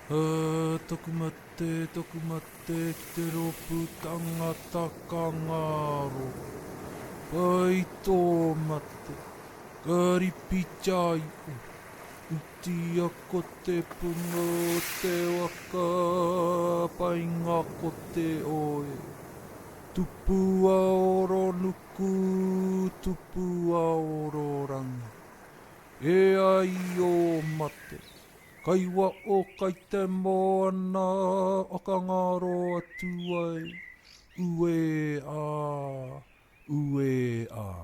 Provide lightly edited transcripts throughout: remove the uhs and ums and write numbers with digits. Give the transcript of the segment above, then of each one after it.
Tokumate, tokumate, ki te ropu tangata ka ngaro. Pai tō mate, kari pichai o. Uti ako te punga o te waka, pai ngā ko te oe. Tupu aoro nuku, tupu aoro rangi. E ai o mate. Kaiwa o kai te moana, o ka ngaro atu ai. Ue a, ue a.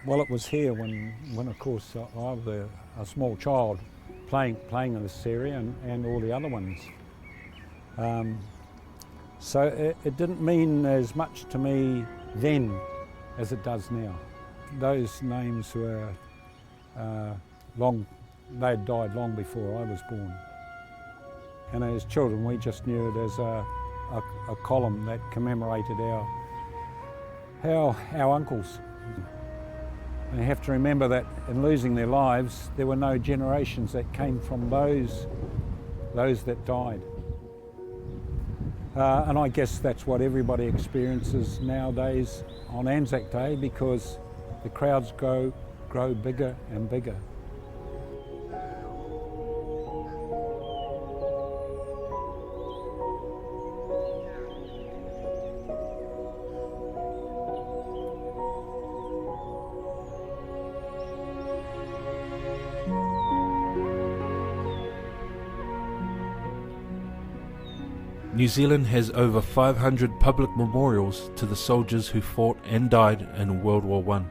Well, it was here when of course, I was a small child playing in this area and all the other ones. So it didn't mean as much to me then as it does now. Those names were they'd died long before I was born. And as children, we just knew it as a column that commemorated our uncles. And you have to remember that in losing their lives, there were no generations that came from those that died. And I guess that's what everybody experiences nowadays on Anzac Day, because the crowds grow bigger and bigger. New Zealand has over 500 public memorials to the soldiers who fought and died in World War I.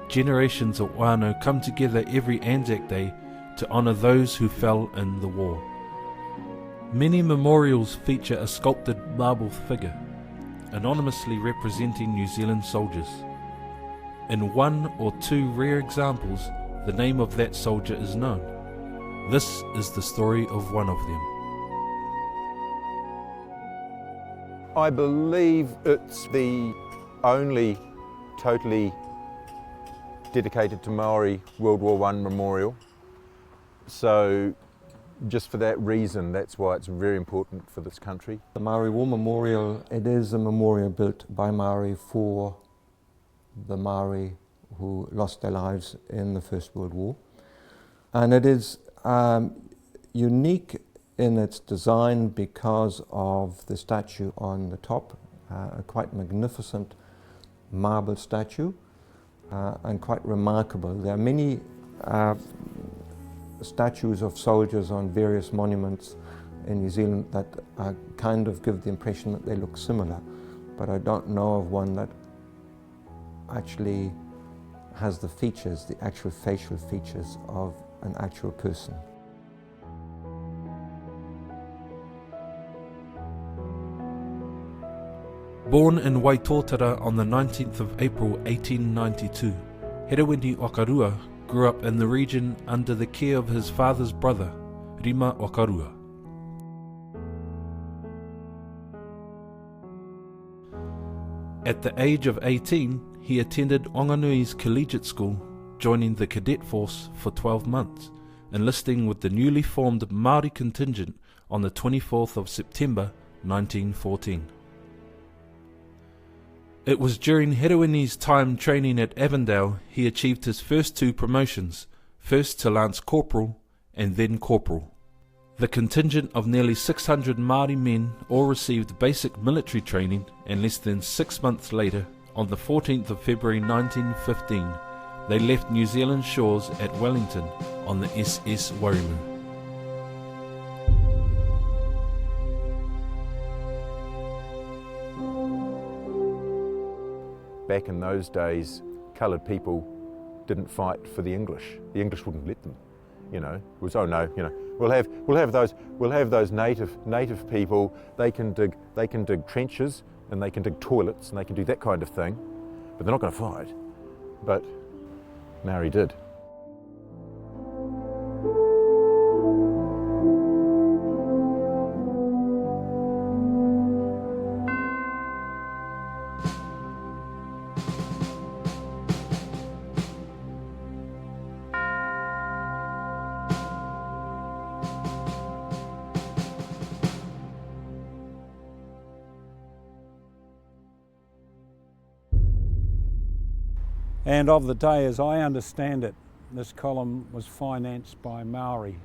Generations of whānau come together every Anzac Day to honour those who fell in the war. Many memorials feature a sculpted marble figure, anonymously representing New Zealand soldiers. In one or two rare examples, the name of that soldier is known. This is the story of one of them. I believe it's the only totally dedicated to Māori World War I memorial. So just for that reason, that's why it's very important for this country. The Māori War Memorial, it is a memorial built by Māori for the Māori who lost their lives in the First World War. And it is unique in its design because of the statue on the top, a quite magnificent marble statue and quite remarkable. There are many statues of soldiers on various monuments in New Zealand that kind of give the impression that they look similar, but I don't know of one that actually has the features, the actual facial features of an actual person. Born in Waitōtara on the 19th of April 1892, Herewini Okarua grew up in the region under the care of his father's brother, Rima Okarua. At the age of 18, he attended Onganui's collegiate school, joining the cadet force for 12 months, enlisting with the newly formed Māori contingent on the 24th of September 1914. It was during Herewini's time training at Avondale he achieved his first two promotions, first to Lance Corporal and then Corporal. The contingent of nearly 600 Māori men all received basic military training, and less than 6 months later, on the 14th of February 1915, they left New Zealand shores at Wellington on the SS Warrimu. Back in those days, coloured people didn't fight for the English. The English wouldn't let them. You know, it was, oh no, you know, we'll have those native people. They can dig trenches and they can dig toilets and they can do that kind of thing, but they're not going to fight. But Maori did. And of the day, as I understand it, this column was financed by Maori.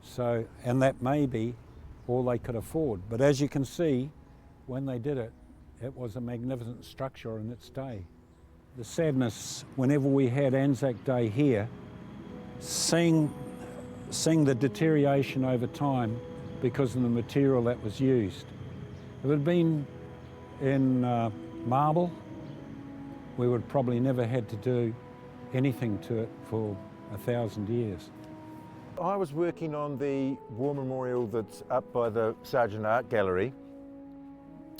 So, and that may be all they could afford. But as you can see, when they did it, it was a magnificent structure in its day. The sadness, whenever we had Anzac Day here, seeing the deterioration over time because of the material that was used. If it had been in marble, we would probably never had to do anything to it for 1,000 years. I was working on the war memorial that's up by the Sargent Art Gallery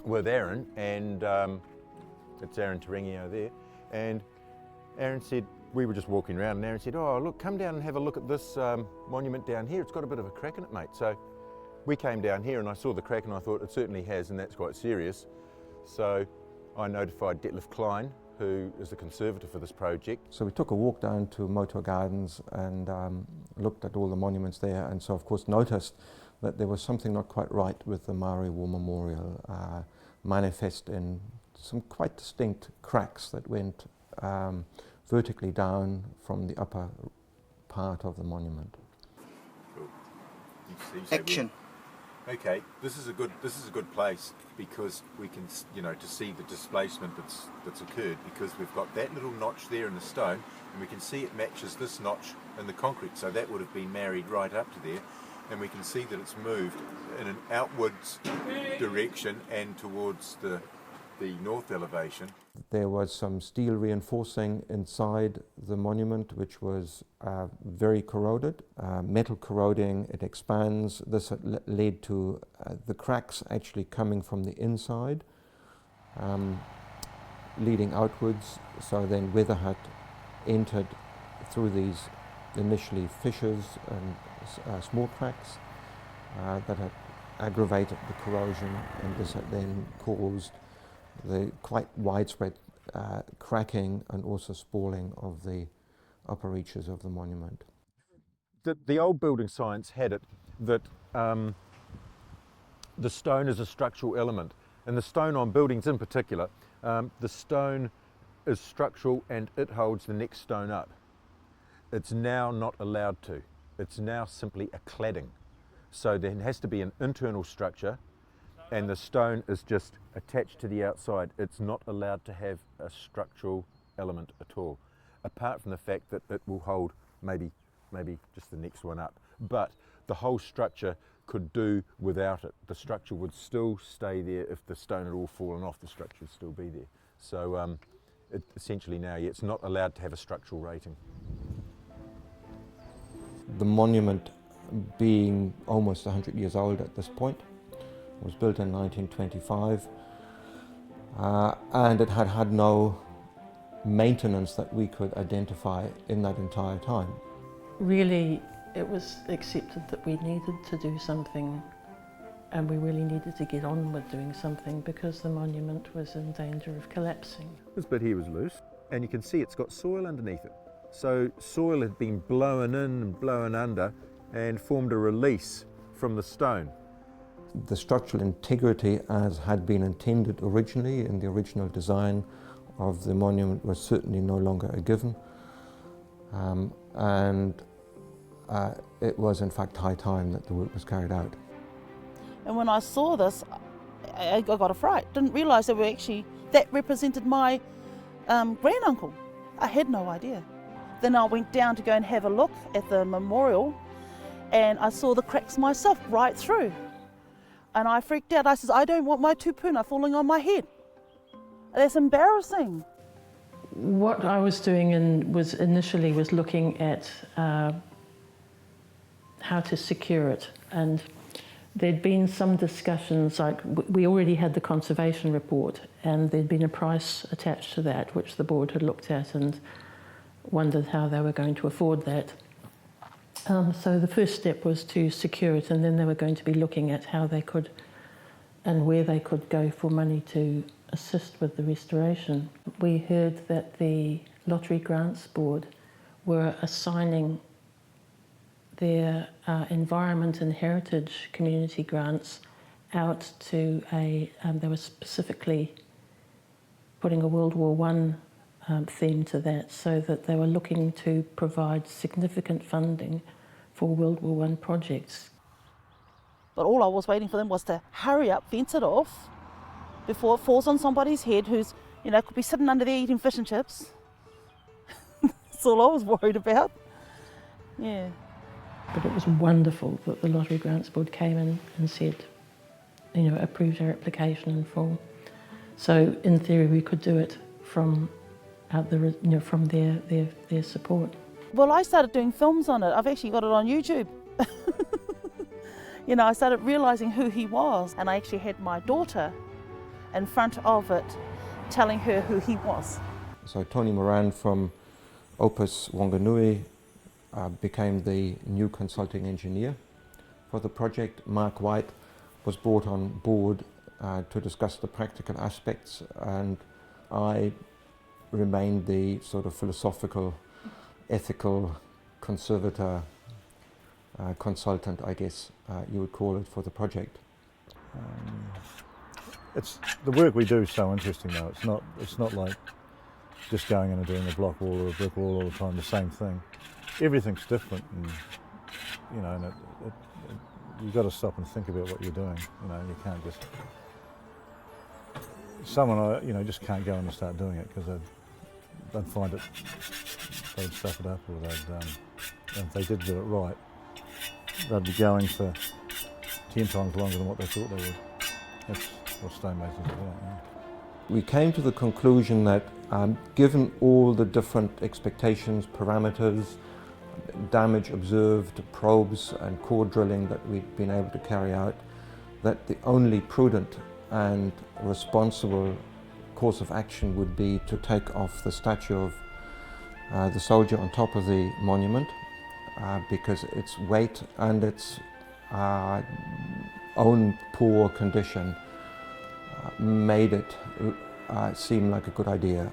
with Aaron, and it's Aaron Terengio there, and Aaron said, we were just walking around, and Aaron said, oh look, come down and have a look at this monument down here, it's got a bit of a crack in it, mate. So we came down here and I saw the crack and I thought it certainly has, and that's quite serious. So I notified Detlef Klein, who is the conservator for this project. So we took a walk down to Motor Gardens and looked at all the monuments there, and so of course noticed that there was something not quite right with the Māori War Memorial, manifest in some quite distinct cracks that went vertically down from the upper part of the monument. Cool. Action. Okay, this is a good place because we can, to see the displacement that's occurred, because we've got that little notch there in the stone, and we can see it matches this notch in the concrete. So that would have been married right up to there, and we can see that it's moved in an outwards direction and towards the north elevation. There was some steel reinforcing inside the monument which was very corroded, metal corroding, it expands. This led to the cracks actually coming from the inside, leading outwards, so then weather had entered through these initially fissures and small cracks that had aggravated the corrosion, and this had then caused the quite widespread cracking and also spalling of the upper reaches of the monument. The old building science had it that the stone is a structural element, and the stone on buildings in particular, the stone is structural and it holds the next stone up. It's now not allowed to. It's now simply a cladding. So there has to be an internal structure, and the stone is just attached to the outside. It's not allowed to have a structural element at all, apart from the fact that it will hold maybe just the next one up. But the whole structure could do without it. The structure would still stay there. If the stone had all fallen off, the structure would still be there. So essentially now, it's not allowed to have a structural rating. The monument, being almost 100 years old at this point, was built in 1925, and it had had no maintenance that we could identify in that entire time. Really, it was accepted that we needed to do something, and we really needed to get on with doing something because the monument was in danger of collapsing. This bit here was loose, and you can see it's got soil underneath it. So soil had been blown in and blown under and formed a release from the stone. The structural integrity as had been intended originally in the original design of the monument was certainly no longer a given, and it was in fact high time that the work was carried out. And when I saw this, I got a fright. Didn't realise that represented my granduncle. I had no idea. Then I went down to go and have a look at the memorial, and I saw the cracks myself right through. And I freaked out. I said, I don't want my tupuna falling on my head. That's embarrassing. What I was doing initially was looking at how to secure it, and there'd been some discussions, like we already had the conservation report, and there'd been a price attached to that which the board had looked at and wondered how they were going to afford that. So the first step was to secure it, and then they were going to be looking at how they could and where they could go for money to assist with the restoration. We heard that the Lottery Grants Board were assigning their environment and heritage community grants out to they were specifically putting a World War I theme to that, so that they were looking to provide significant funding for World War I projects. But all I was waiting for them was to hurry up, fence it off, before it falls on somebody's head who's, you know, could be sitting under there eating fish and chips. That's all I was worried about. Yeah. But it was wonderful that the Lottery Grants Board came in and said, you know, approved our application in full. So in theory we could do it from from their support. Well, I started doing films on it. I've actually got it on YouTube. You know, I started realising who he was, and I actually had my daughter in front of it telling her who he was. So Tony Moran from Opus Wanganui became the new consulting engineer for the project. Mark White was brought on board to discuss the practical aspects, and I remained the sort of philosophical, ethical conservator, consultant, I guess you would call it, for the project. It's the work we do is so interesting though. It's not like just going in and doing a block wall or a brick wall all the time, the same thing. Everything's different, and you know, and you've got to stop and think about what you're doing. You know, you can't just just can't go in and start doing it, because they'd find it, they'd stuff it up, or and if they did do it right, they'd be going for 10 times longer than what they thought they would. That's what stonemason's about. Yeah. We came to the conclusion that given all the different expectations, parameters, damage observed, probes and core drilling that we'd been able to carry out, that the only prudent and responsible course of action would be to take off the statue of the soldier on top of the monument, because its weight and its own poor condition made it seem like a good idea.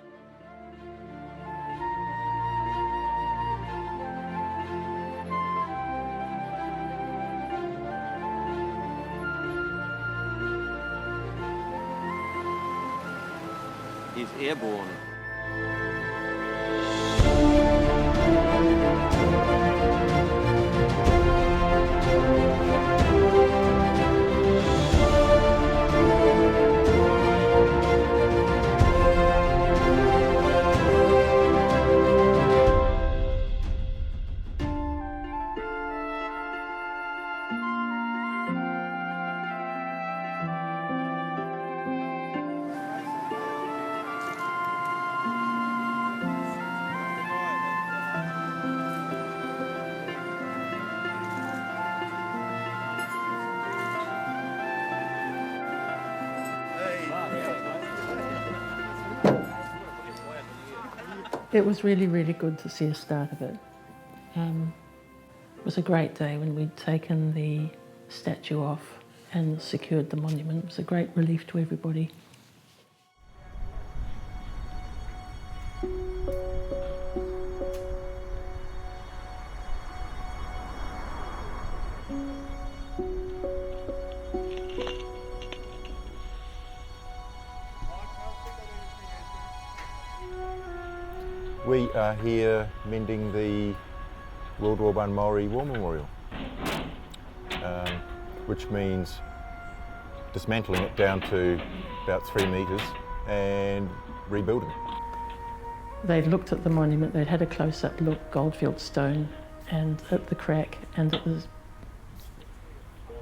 He's airborne. It was really, really good to see a start of it. It was a great day when we'd taken the statue off and secured the monument. It was a great relief to everybody. We are here mending the World War I Māori War Memorial, which means dismantling it down to about 3 metres and rebuilding it. They'd looked at the monument, they'd had a close-up look, Goldfield stone, and at the crack and at the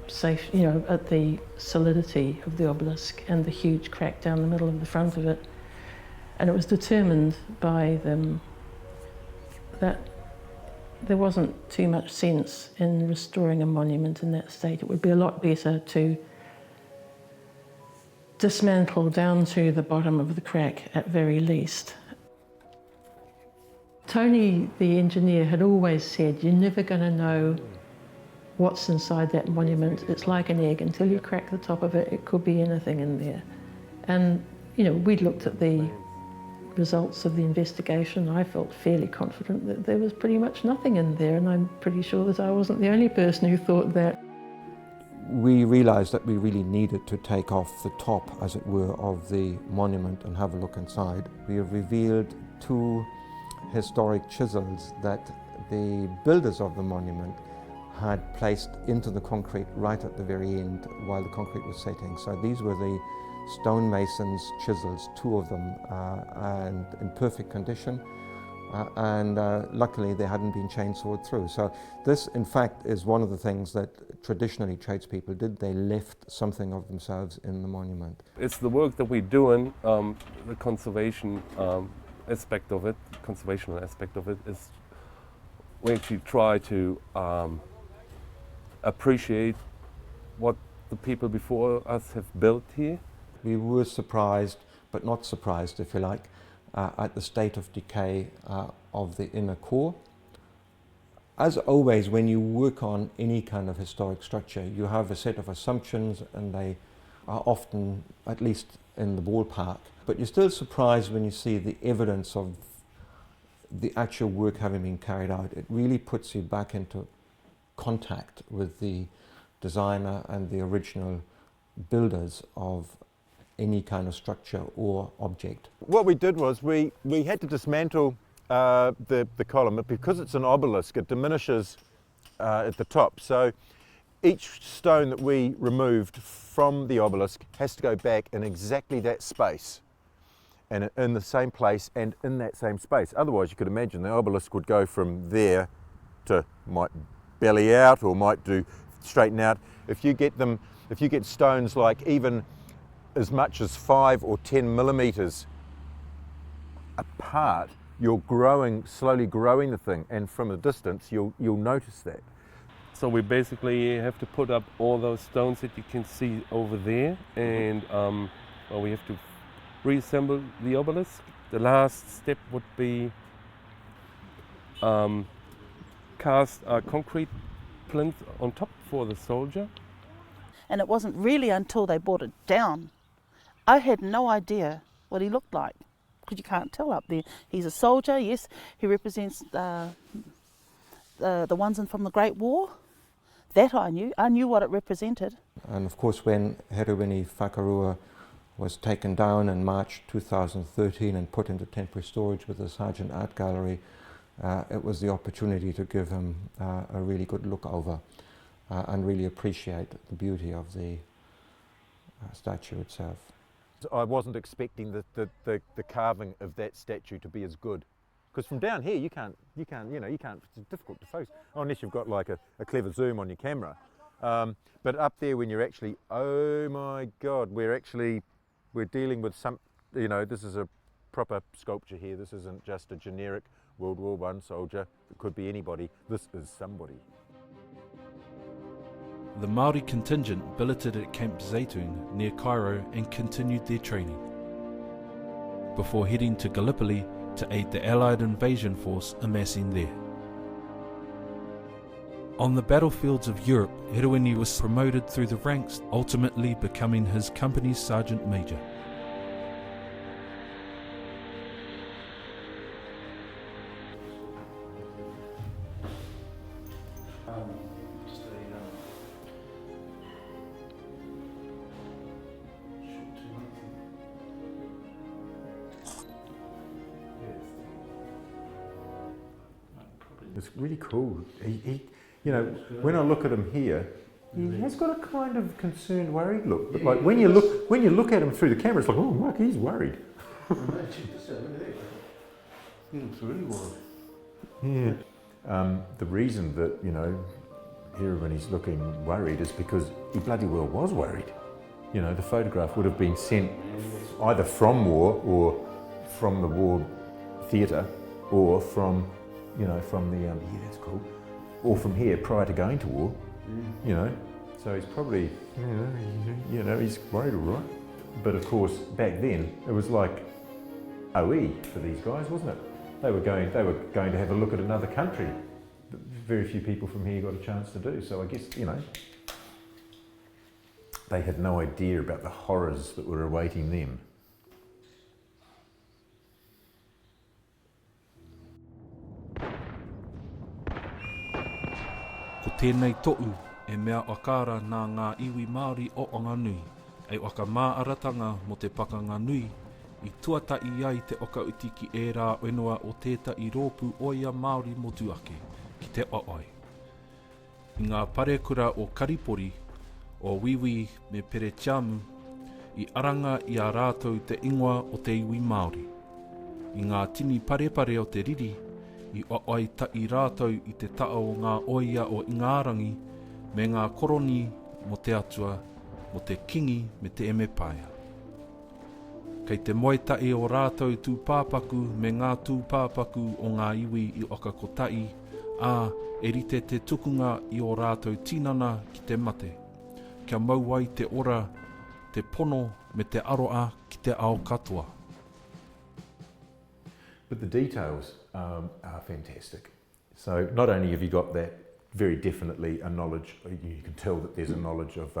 safe, you know, at the solidity of the obelisk and the huge crack down the middle of the front of it. And it was determined by them that there wasn't too much sense in restoring a monument in that state. It would be a lot better to dismantle down to the bottom of the crack at very least. Tony, the engineer, had always said, you're never going to know what's inside that monument. It's like an egg. Until you crack the top of it, it could be anything in there. And, you know, we'd looked at the results of the investigation. I felt fairly confident that there was pretty much nothing in there, and I'm pretty sure that I wasn't the only person who thought that. we realised that we really needed to take off the top, as it were, of the monument and have a look inside. We have revealed 2 historic chisels that the builders of the monument had placed into the concrete right at the very end while the concrete was setting. So these were the stonemasons' chisels, 2 of them, and in perfect condition. Luckily they hadn't been chainsawed through. So this, in fact, is one of the things that traditionally tradespeople did. They left something of themselves in the monument. It's the work that we're doing, the conservation aspect of it, conservational aspect of it, is we actually try to appreciate what the people before us have built here. We were surprised, but not surprised, if you like, at the state of decay of the inner core. As always, when you work on any kind of historic structure, you have a set of assumptions, and they are often, at least in the ballpark, but you're still surprised when you see the evidence of the actual work having been carried out. It really puts you back into contact with the designer and the original builders of any kind of structure or object. What we did was we had to dismantle the column, but because it's an obelisk, it diminishes at the top. So each stone that we removed from the obelisk has to go back in exactly that space, and in the same place and in that same space. Otherwise, you could imagine the obelisk would go from there to might belly out or might do straighten out. If you get stones like even as much as 5 or 10 millimeters apart, you're slowly growing the thing, and from a distance you'll notice that. So we basically have to put up all those stones that you can see over there, and well, we have to reassemble the obelisk. The last step would be cast a concrete plinth on top for the soldier. And it wasn't really until they brought it down, I had no idea what he looked like, because you can't tell up there. He's a soldier, yes, he represents the ones from the Great War. That I knew what it represented. And of course, when WWII Rerekura was taken down in March 2013 and put into temporary storage with the Sergeant Art Gallery, it was the opportunity to give him a really good look over and really appreciate the beauty of the statue itself. I wasn't expecting the carving of that statue to be as good, because from down here you can't, it's difficult to focus, unless you've got like a clever zoom on your camera. But up there, when you're actually, oh my God, we're dealing with some, this is a proper sculpture here. This isn't just a generic World War I soldier. It could be anybody. This is somebody. The Māori contingent billeted at Camp Zaytoon near Cairo and continued their training, before heading to Gallipoli to aid the Allied invasion force amassing there. On the battlefields of Europe, WWII was promoted through the ranks, ultimately becoming his company's sergeant major. It's really cool. He, when I look at him here, he has got a kind of concerned, worried look. But like when you look at him through the camera, it's like, oh, look, he's worried. Yeah. The reason that here when he's looking worried is because he bloody well was worried. The photograph would have been sent either from war or from the war theatre, or from from the, yeah, that's cool, or from here prior to going to war, so he's probably, he's worried all right. But of course, back then, it was like OE for these guys, wasn't it? They were going to have a look at another country that very few people from here got a chance to do, so I guess, they had no idea about the horrors that were awaiting them. Ko tēnei to'u e mea akara nā ngā iwi Māori o Onganui, e waka māaratanga mo te pakanga nui, i tuatai ai te oka utiki e rā whenua o tētai rōpū oia Māori motu ake, ki te ooi. I ngā parekura o Karipori, o Wiwi me Peretiamu, i aranga i a rātou te ingoa o te iwi Māori. I ngā tini parepare o te riri, i ooi tai rātou i te tao o ngā oia o Ingārangi, me ngā koroni mo te atua, mo te kingi me te eme paia. Kei te moetai o rātou tūpāpaku me ngā tūpāpaku o ngā iwi i oka kotai, e rite te tukunga i o rātou tinana ki te mate, kia mauai te ora, te pono me te aroa ki te ao katoa. But the details are fantastic. So not only have you got that very definitely a knowledge, you can tell that there's a knowledge of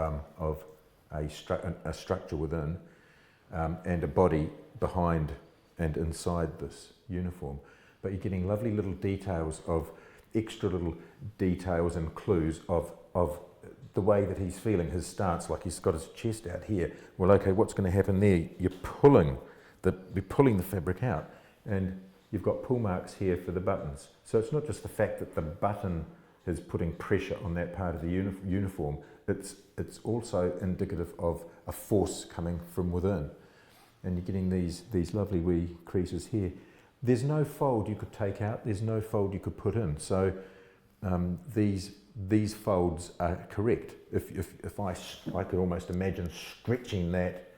a structure within and a body behind and inside this uniform, but you're getting lovely little details of extra little details and clues of the way that he's feeling, his stance, like he's got his chest out here. Well, okay, what's going to happen there? You're pulling the fabric out, and you've got pull marks here for the buttons. So it's not just the fact that the button is putting pressure on that part of the uniform, it's also indicative of a force coming from within. And you're getting these lovely wee creases here. There's no fold you could take out, there's no fold you could put in. So these folds are correct. If I could almost imagine stretching that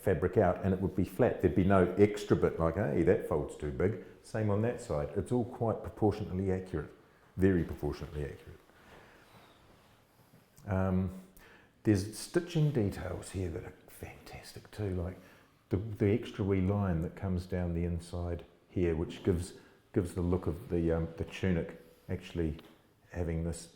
fabric out, and it would be flat. There'd be no extra bit like, hey, that fold's too big. Same on that side. It's all quite proportionately accurate, very proportionately accurate. There's stitching details here that are fantastic too, like the extra wee line that comes down the inside here, which gives the look of the tunic actually having this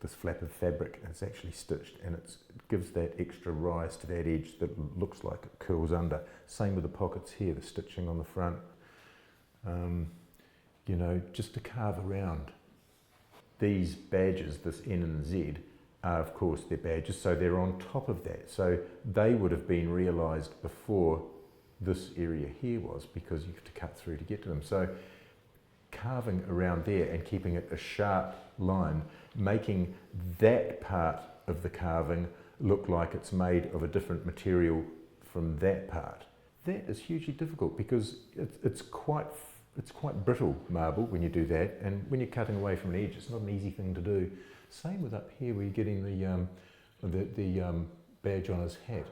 flap of fabric. It's actually stitched, and it gives that extra rise to that edge that looks like it curls under. Same with the pockets here, the stitching on the front. You know, just to carve around. These badges, this N and Z, are of course their badges, so they're on top of that. So they would have been realised before this area here was, because you have to cut through to get to them. So carving around there and keeping it a sharp line, making that part of the carving look like it's made of a different material from that part. That is hugely difficult, because it's quite brittle marble when you do that, and when you're cutting away from an edge, it's not an easy thing to do. Same with up here where you're getting the badge on his hat,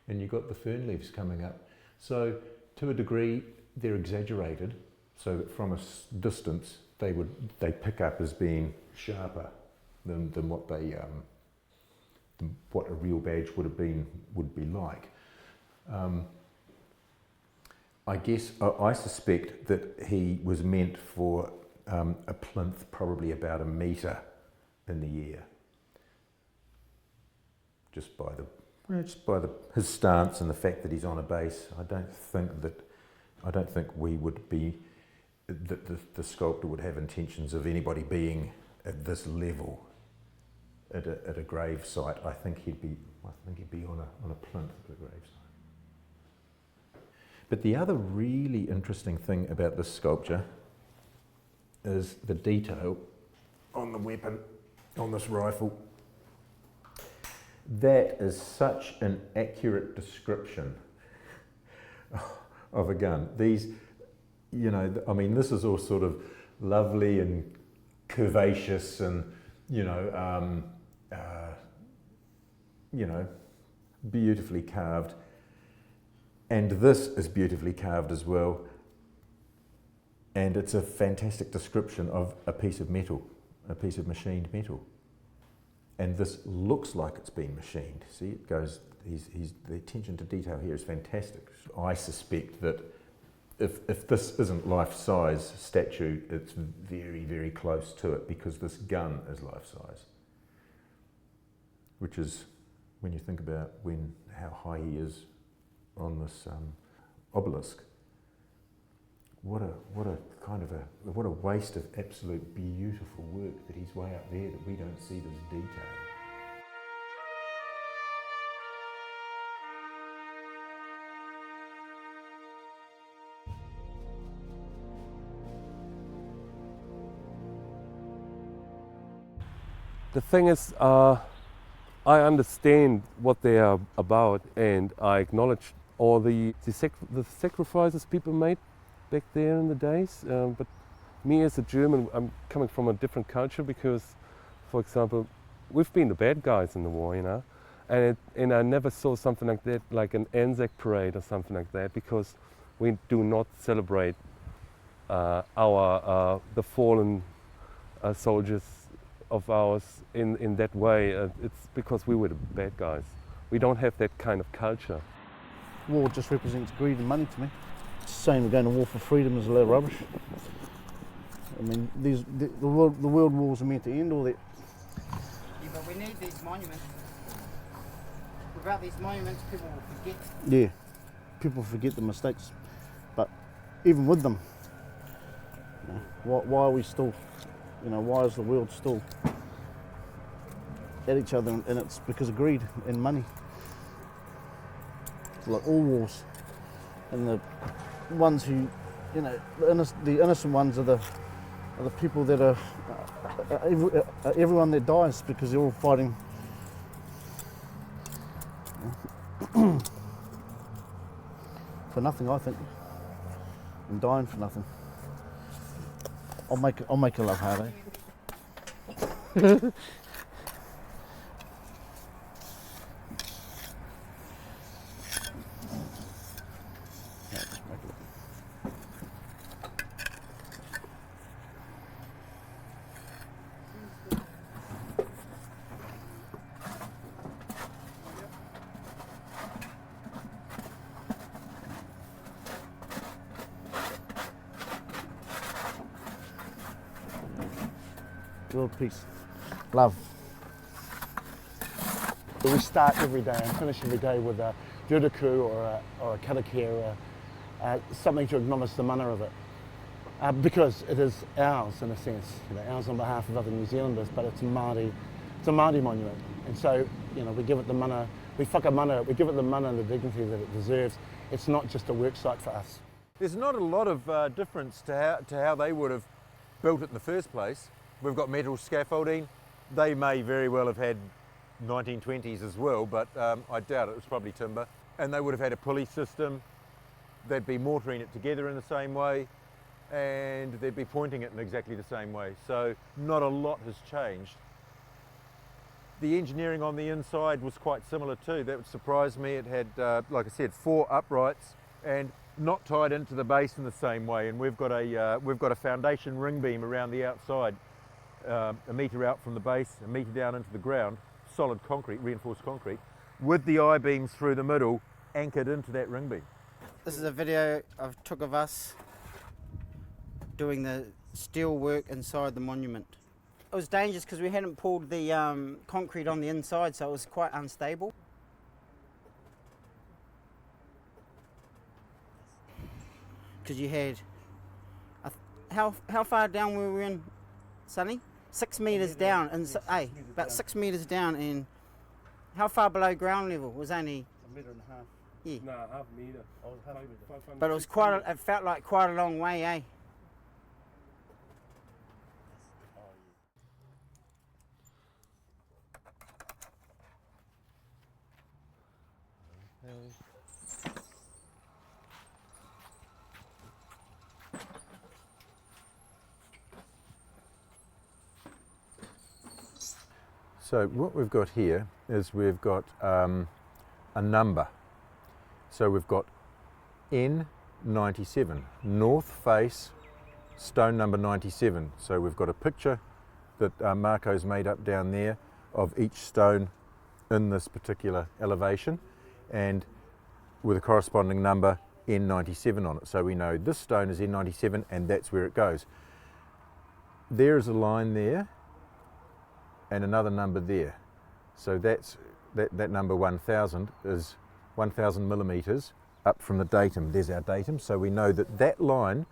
and you've got the fern leaves coming up. So to a degree they're exaggerated, so that from a distance they pick up as being sharper than what what a real badge would be like. I guess I suspect that he was meant for a plinth probably about 1 metre in the air, just by his stance and the fact that he's on a base. I don't think we would be, that the sculptor would have intentions of anybody being at this level at a grave site. I think he'd be on a plinth at a grave site. But the other really interesting thing about this sculpture is the detail on the weapon, on this rifle. That is such an accurate description of a gun. These, you know, I mean, this is all sort of lovely and curvaceous and, you know, beautifully carved. And this is beautifully carved as well. And it's a fantastic description of a piece of metal, a piece of machined metal. And this looks like it's been machined. See, it goes, the attention to detail here is fantastic. I suspect that if this isn't life-size statue, it's very, very close to it, because this gun is life-size. Which is, when you think about how high he is on this obelisk, what a waste of absolute beautiful work that he's way up there that we don't see this detail. The thing is, I understand what they are about, and I acknowledge all the sacrifices people made back there in the days. But me as a German, I'm coming from a different culture because, for example, we've been the bad guys in the war, you know, and I never saw something like that, like an Anzac parade or something like that, because we do not celebrate the fallen soldiers of ours in that way. It's because we were the bad guys. We don't have that kind of culture. War just represents greed and money to me. It's saying we're going to war for freedom is a load of rubbish. I mean, the world wars are meant to end all that. Yeah, but we need these monuments. Without these monuments, people will forget. Yeah, people forget the mistakes. But even with them, you know, why are we still, you know, why is the world still at each other? And it's because of greed and money. It's like all wars. And the ones who, you know, the innocent ones are the people that are everyone that dies because they're all fighting for nothing, I think, and dying for nothing. I'll make a love hard, eh? World peace, love. We start every day and finish every day with a Rerekura or a karakia, something to acknowledge the mana of it. Because it is ours in a sense, you know, ours on behalf of other New Zealanders, but it's a Māori monument. And so, you know, we give it the mana, we give it the mana and the dignity that it deserves. It's not just a work site for us. There's not a lot of difference to how they would have built it in the first place. We've got metal scaffolding. They may very well have had 1920s as well, but I doubt it was probably timber. And they would have had a pulley system. They'd be mortaring it together in the same way, and they'd be pointing it in exactly the same way. So not a lot has changed. The engineering on the inside was quite similar too. That would surprise me. It had, like I said, 4 uprights and not tied into the base in the same way. And we've got a foundation ring beam around the outside, a metre out from the base, a metre down into the ground, solid concrete, reinforced concrete, with the I-beams through the middle anchored into that ring beam. This is a video I took of us doing the steel work inside the monument. It was dangerous because we hadn't pulled the concrete on the inside, so it was quite unstable. Because you had, how far down were we in, Sonny? 6 metres down, and about 6 metres down, and how far below ground level? It was only a metre and a half. Yeah. No, half metre. Oh, half a metre. But it was it felt like quite a long way, eh? So what we've got here is we've got a number. So we've got N97, north face, stone number 97. So we've got a picture that Marco's made up down there of each stone in this particular elevation, and with a corresponding number N97 on it. So we know this stone is N97 and that's where it goes. There is a line there and another number there. So that number 1000 is 1000 millimetres up from the datum. There's our datum. So we know that that line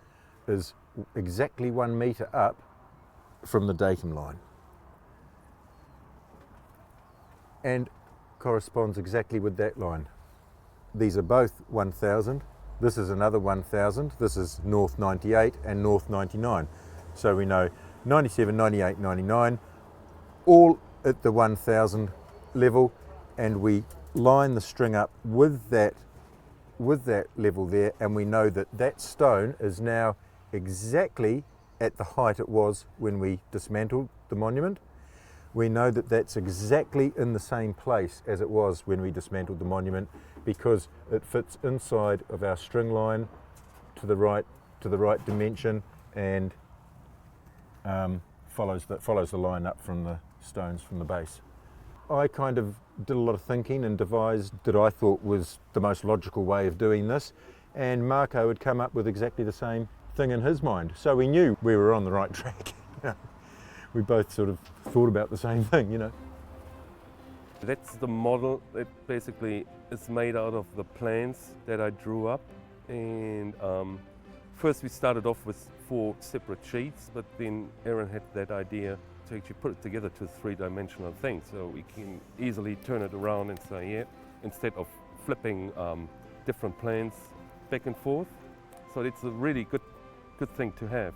is exactly 1 metre up from the datum line and corresponds exactly with that line. These are both 1000. This is another 1000. This is north 98 and north 99. So we know 97, 98, 99, all at the 1000 level, and we line the string up with that level there, and we know that that stone is now exactly at the height it was when we dismantled the monument. We know that that's exactly in the same place as it was when we dismantled the monument, because it fits inside of our string line to the right dimension, and follows the line up from the stones from the base. I kind of did a lot of thinking and devised that I thought was the most logical way of doing this, and Marco had come up with exactly the same thing in his mind. So we knew we were on the right track. We both sort of thought about the same thing, you know. That's the model that basically is made out of the plans that I drew up. And first we started off with 4 separate sheets, but then Aaron had that idea to actually put it together to a 3-dimensional thing, so we can easily turn it around and say, yeah, instead of flipping different plans back and forth. So it's a really good thing to have.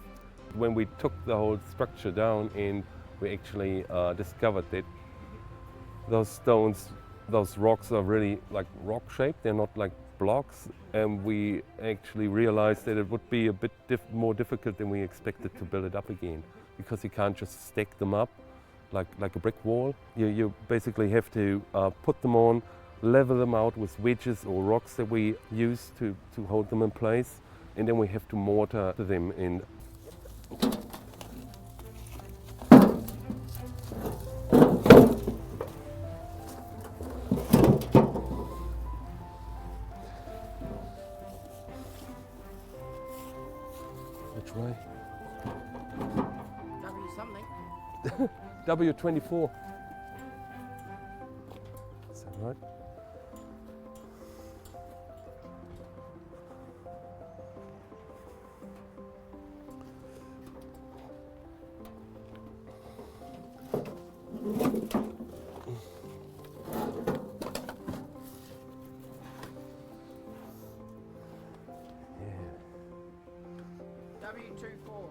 When we took the whole structure down, and we actually discovered that those stones, those rocks are really like rock shaped, they're not like blocks, and we actually realized that it would be a bit more difficult than we expected to build it up again, because you can't just stack them up like a brick wall. You basically have to put them on, level them out with wedges or rocks that we use to hold them in place, and then we have to mortar them in. Which way? W something. W24. Is that right? W24.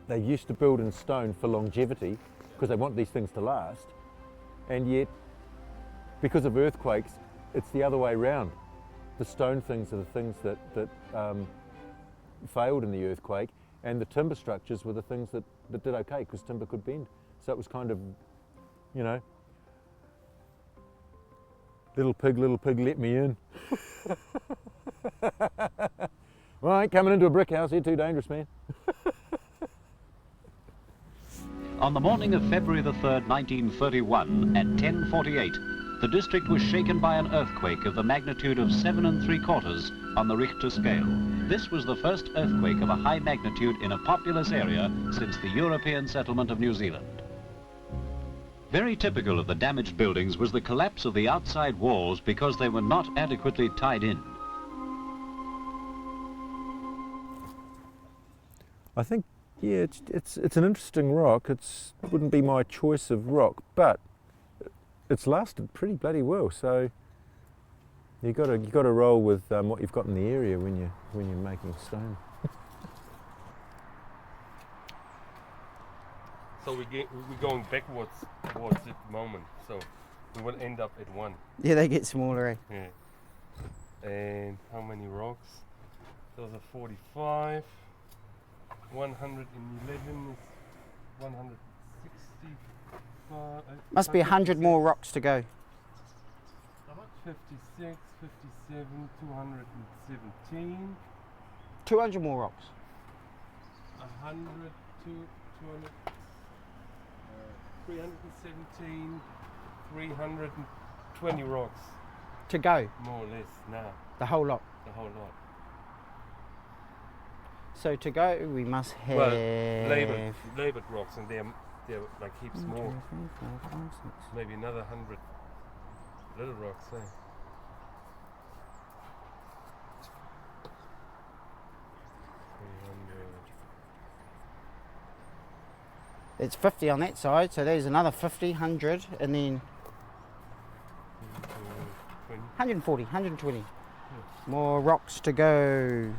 They used to build in stone for longevity because they want these things to last, and yet because of earthquakes it's the other way around. The stone things are the things that failed in the earthquake, and the timber structures were the things that did okay because timber could bend. So it was kind of, you know, little pig, let me in. Well, I ain't coming into a brick house, you're too dangerous, man. On the morning of February the 3rd, 1931, at 10:48, the district was shaken by an earthquake of the magnitude of 7 3/4 on the Richter scale. This was the first earthquake of a high magnitude in a populous area since the European settlement of New Zealand. Very typical of the damaged buildings was the collapse of the outside walls because they were not adequately tied in. I think, yeah, it's an interesting rock. It wouldn't be my choice of rock, but it's lasted pretty bloody well. So you got to roll with what you've got in the area when you're making stone. So we're going backwards towards the moment, so we will end up at 1. Yeah, they get smaller, eh? Yeah. And how many rocks? Those are 45. 111 is 160. Must be 100 more rocks to go. 56, 57, 217. 200 more rocks. 100, 200, 317, 320 rocks. To go? More or less now. The whole lot? The whole lot. So to go, we must have... Well, labeled rocks, and they're like heaps more. Maybe another 100 little rocks, eh? It's 50 on that side, so there's another 50, 100, and then 140, 120. More rocks to go.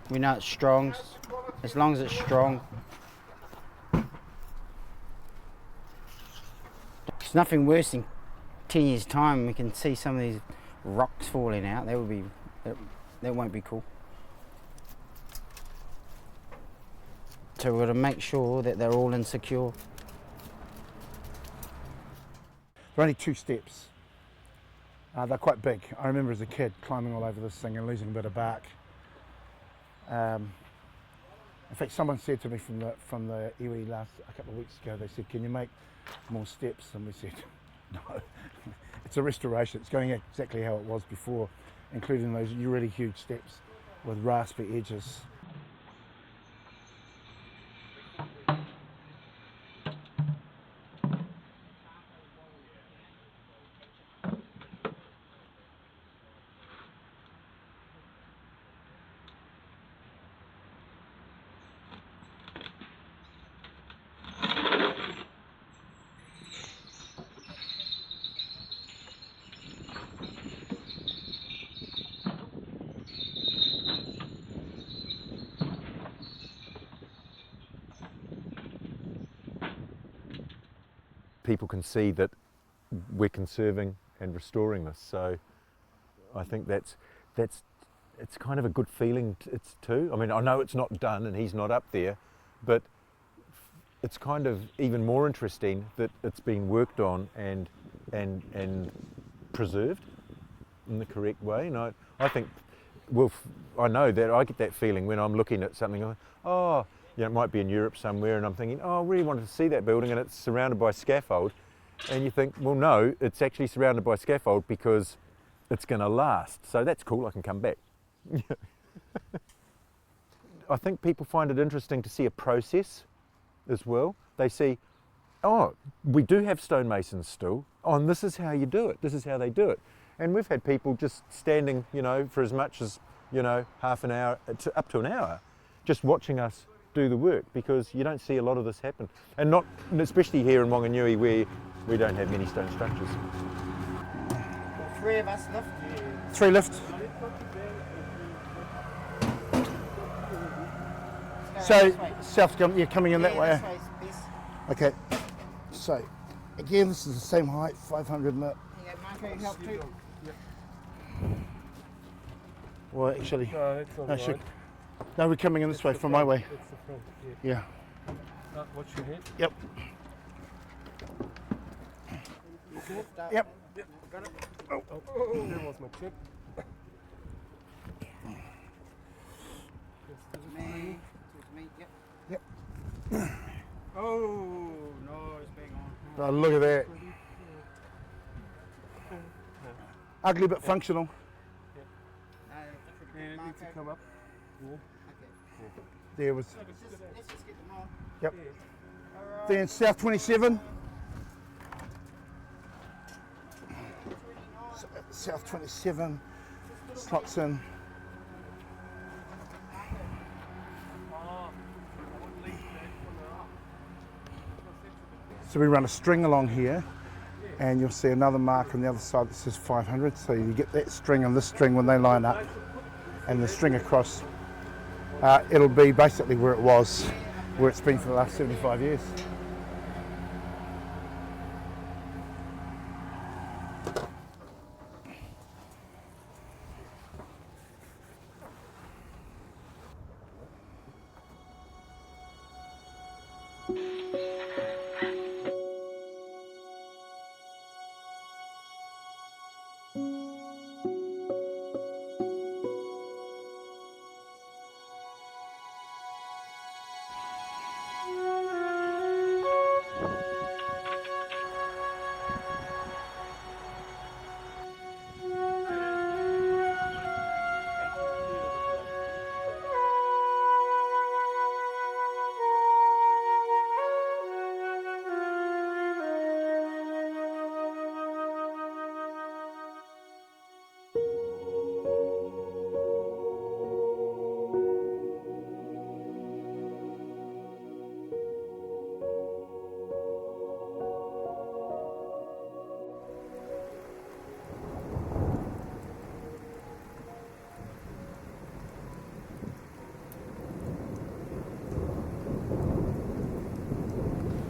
We know it's strong, as long as it's strong. There's nothing worse than 10 years' time we can see some of these rocks falling out. That would be, that won't be cool. So we've got to make sure that they're all insecure. There are only 2 steps. They're quite big. I remember as a kid climbing all over this thing and losing a bit of bark. In fact, someone said to me from the iwi a couple of weeks ago, they said, "Can you make more steps?" And we said, "No, it's a restoration. It's going exactly how it was before, including those really huge steps with raspy edges." People can see that we're conserving and restoring this, so I think it's kind of a good feeling too. I mean, I know it's not done and he's not up there, but it's kind of even more interesting that it's been worked on and preserved in the correct way. And I think, well, I know that I get that feeling when I'm looking at something like, oh, you know, it might be in Europe somewhere, and I'm thinking, oh, I really wanted to see that building, and it's surrounded by scaffold. And you think, well, no, it's actually surrounded by scaffold because it's going to last. So that's cool, I can come back. I think people find it interesting to see a process as well. They see, oh, we do have stonemasons still. Oh, and this is how you do it. This is how they do it. And we've had people just standing, you know, for as much as, you know, half an hour, up to an hour, just watching us do the work, because you don't see a lot of this happen, and not especially here in Wanganui where we don't have many stone structures. 3 of us lift. 3 lifts. So south, you're coming in that way. Okay. So again, this is the same height, 500 and that. Help too. Well, actually, No, that's not right. No, we're coming in this way from my way. That's the front, Yeah. Watch your head. Yep. Yep. Got it. Oh, that was my check. Me. Yep. Yep. Oh, no, it's bang on. Oh, look at that. Ugly but functional. Yeah, it needs to come up. Yeah. There was. Let's just get them on. Yep. Then South 27. South 27 slots in. So we run a string along here, and you'll see another mark on the other side that says 500. So you get that string and this string when they line up, and the string across. It'll be basically where it was, where it's been for the last 75 years.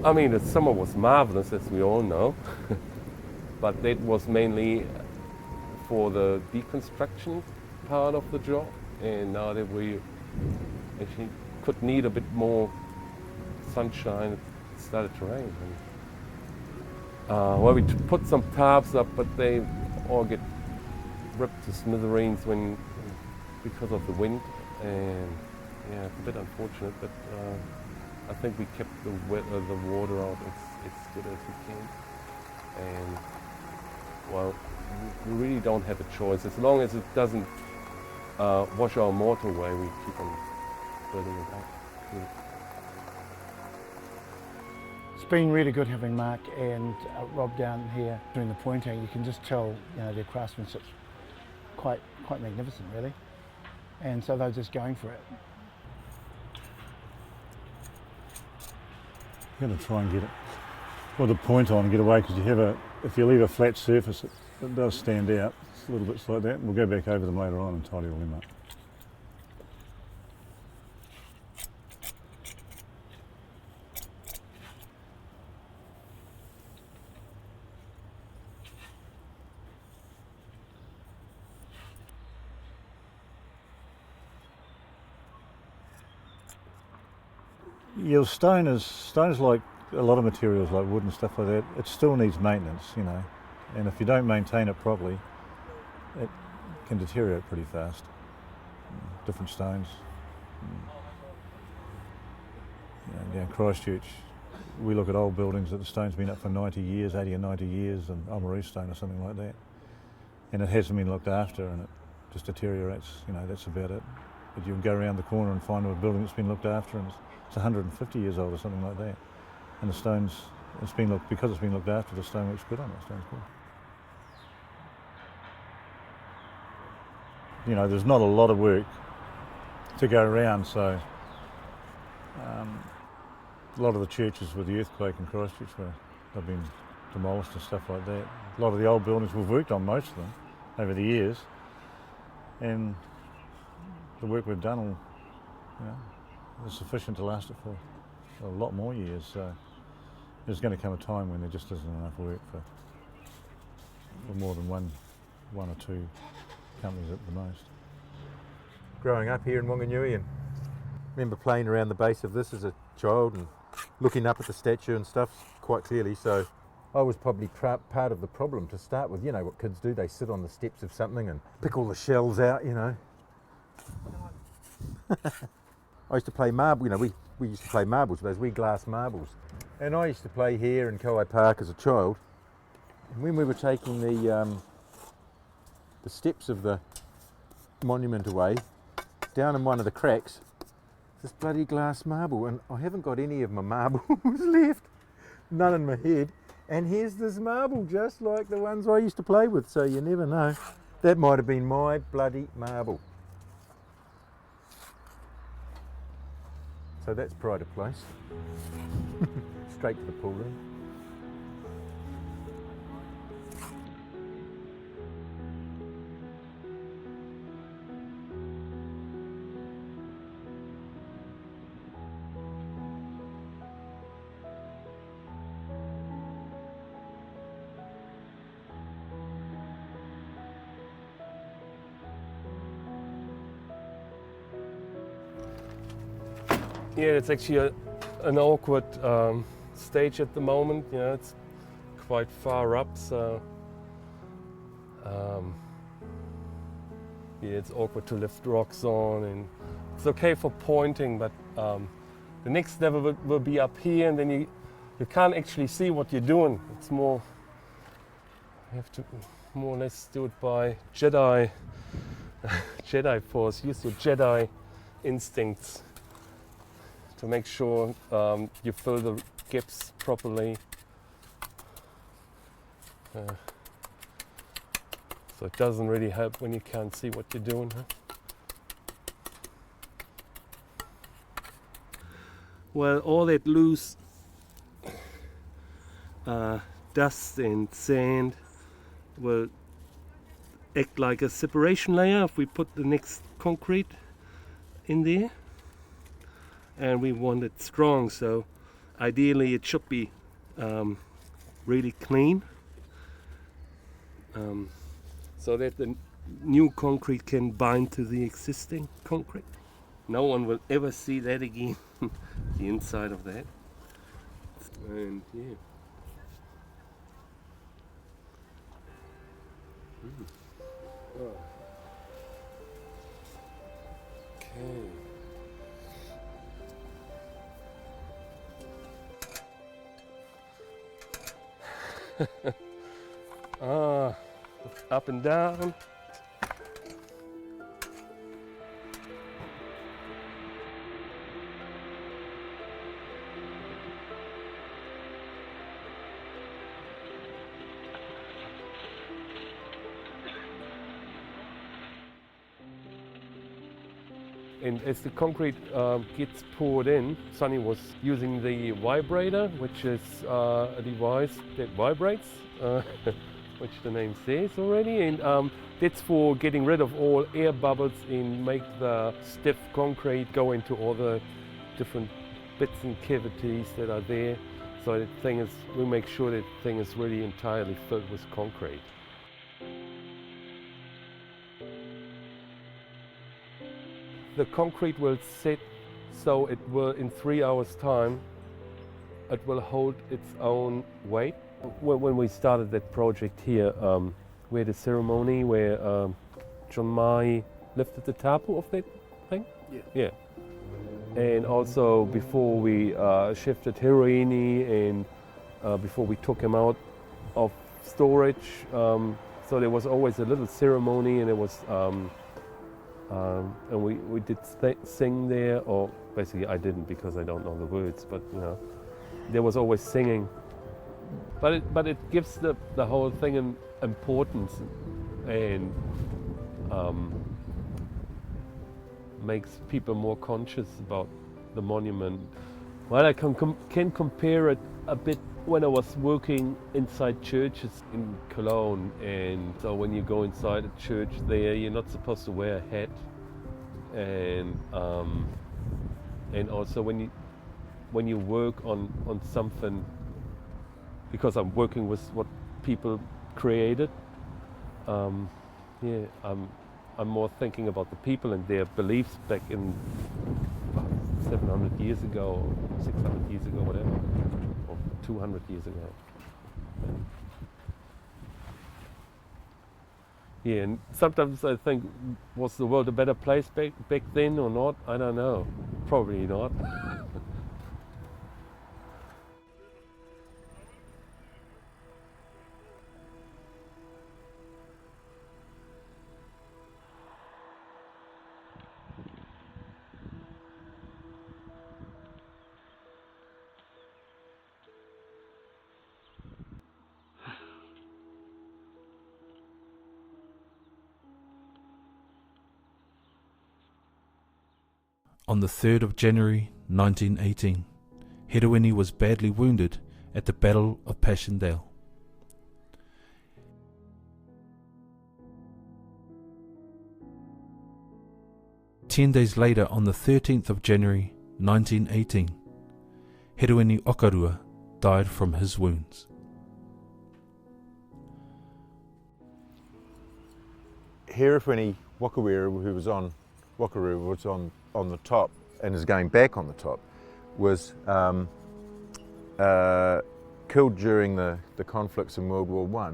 I mean, the summer was marvelous, as we all know, but that was mainly for the deconstruction part of the job, and now that we actually could need a bit more sunshine, it started to rain. And, well, we put some tarps up, but they all get ripped to smithereens because of the wind, and yeah, it's a bit unfortunate, but I think we kept the water out as good as we can, and well, we really don't have a choice. As long as it doesn't wash our mortar away, we keep on building it up. Yeah. It's been really good having Mark and Rob down here doing the pointing. You can just tell, their craftsmanship's quite magnificent, really. And so they're just going for it. You're going to try and get it with the point on and get away, because if you leave a flat surface, it does stand out. It's a little bit like that. We'll go back over them later on and tidy all them up. Yeah, stone is like a lot of materials, like wood and stuff like that. It still needs maintenance, and if you don't maintain it properly, it can deteriorate pretty fast. Different stones. Down Christchurch, we look at old buildings that the stone's been up for 90 years, 80 or 90 years, and Oamaru stone or something like that, and it hasn't been looked after, and it just deteriorates. That's about it. But you can go around the corner and find a building that's been looked after, and it's 150 years old or something like that. And the stones, because it's been looked after, the stone looks good on it. The stone's good. There's not a lot of work to go around, so a lot of the churches with the earthquake in Christchurch, they've been demolished and stuff like that. A lot of the old buildings, we've worked on most of them over the years, and the work we've done is sufficient to last it for a lot more years. So there's going to come a time when there just isn't enough work for more than one or two companies at the most. Growing up here in Wanganui, and remember playing around the base of this as a child and looking up at the statue and stuff quite clearly, so I was probably part of the problem to start with. What kids do, they sit on the steps of something and pick all the shells out, I used to play marble, we used to play marbles, those wee glass marbles. And I used to play here in Kauai Park as a child. And when we were taking the steps of the monument away, down in one of the cracks, this bloody glass marble, and I haven't got any of my marbles left, none in my head. And here's this marble, just like the ones I used to play with, so you never know. That might have been my bloody marble. So that's pride of place. Straight to the pool room. Yeah, it's actually an awkward stage at the moment. It's quite far up, so yeah, it's awkward to lift rocks on, and it's okay for pointing, but the next level will be up here, and then you can't actually see what you're doing. It's more, you have to more or less do it by Jedi force. Use your Jedi instincts to make sure you fill the gaps properly. So it doesn't really help when you can't see what you're doing. Well, all that loose dust and sand will act like a separation layer if we put the next concrete in there. And we want it strong, so Ideally, it should be really clean, so that the new concrete can bind to the existing concrete. No one will ever see that again, the inside of that. And yeah. Oh. Okay. Up and down. And as the concrete gets poured in, Sonny was using the vibrator, which is a device that vibrates, which the name says already. And that's for getting rid of all air bubbles and make the stiff concrete go into all the different bits and cavities that are there. So that thing is, we make sure that thing is really entirely filled with concrete. The concrete will set so it will, in 3 hours' time, it will hold its own weight. When we started that project here, we had a ceremony where John Mai lifted the tapu of that thing. Yeah. And also before we shifted Hiroini and before we took him out of storage, so there was always a little ceremony, and it was. And we did sing there, or basically I didn't because I don't know the words, but you know, there was always singing. But it gives the whole thing an importance and makes people more conscious about the monument. Well, I can compare it a bit when I was working inside churches in Cologne, and so when you go inside a church there, you're not supposed to wear a hat, and also when you work on something, because I'm working with what people created, yeah, I'm more thinking about the people and their beliefs back in 700 years ago, or 600 years ago, whatever. 200 years ago. Yeah, and sometimes I think, was the world a better place back then or not? I don't know. Probably not. On the 3rd of January 1918, Hiroini was badly wounded at the Battle of Passchendaele. Ten days later, on the 13th of January 1918, Hiroini Okarua died from his wounds. Hiroini Okarua, who was on the top and is going back on the top, was killed during the conflicts in World War I.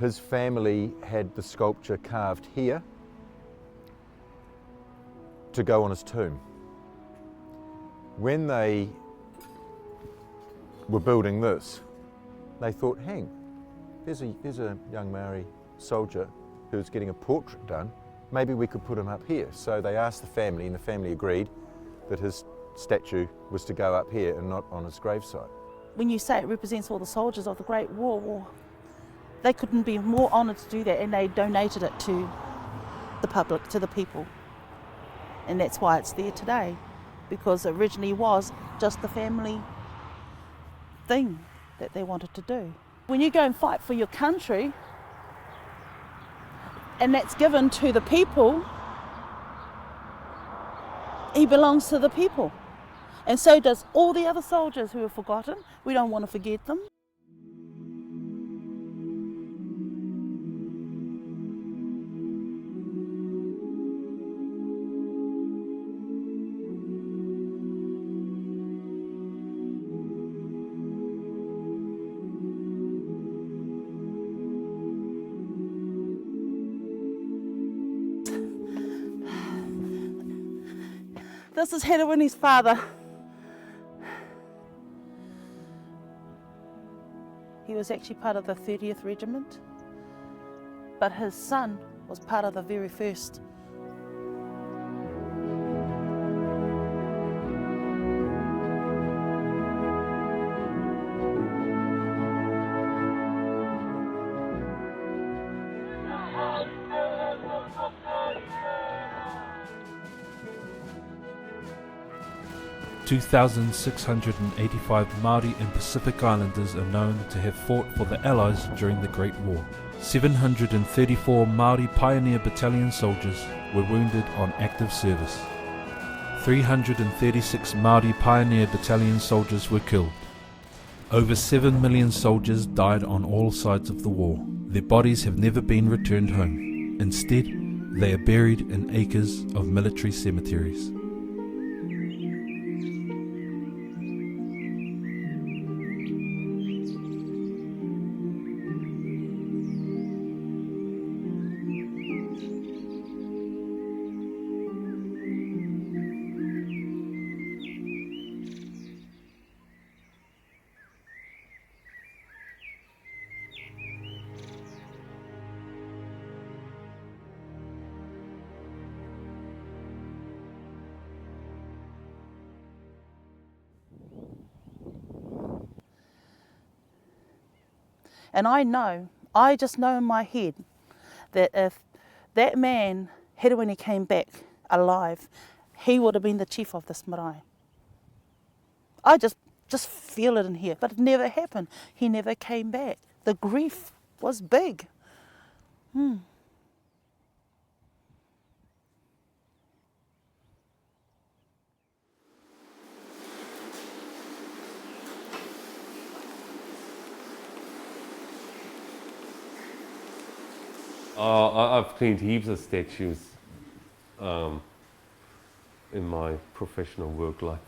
His family had the sculpture carved here to go on his tomb. When they were building this, they thought, hang, there's a young Maori soldier who's getting a portrait done. Maybe we could put him up here. So they asked the family, and the family agreed that his statue was to go up here and not on his gravesite. When you say it represents all the soldiers of the Great War, they couldn't be more honoured to do that, and they donated it to the public, to the people. And that's why it's there today, because it originally was just the family thing that they wanted to do. When you go and fight for your country, and that's given to the people, he belongs to the people. And so does all the other soldiers who are forgotten. We don't want to forget them. This is Herewini's father. He was actually part of the 30th Regiment, but his son was part of the very first. (2,685 Māori and Pacific Islanders are known to have fought for the Allies during the Great War. 734 Māori Pioneer Battalion soldiers were wounded on active service. 336 Māori Pioneer Battalion soldiers were killed. Over 7 million soldiers died on all sides of the war. Their bodies have never been returned home. Instead, they are buried in acres of military cemeteries. And I just know in my head that if that man, Herewini, came back alive, he would have been the chief of this marae. I just feel it in here, but it never happened. He never came back. The grief was big. I've cleaned heaps of statues in my professional work life.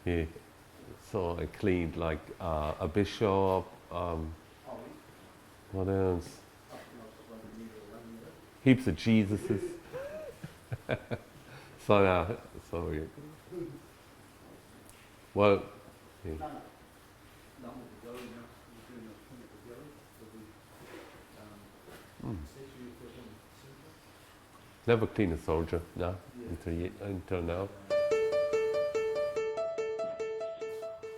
Yeah, so I cleaned like a bishop, what else? Heaps of Jesuses. So sorry. Well, yeah. Never clean a soldier, no, until now.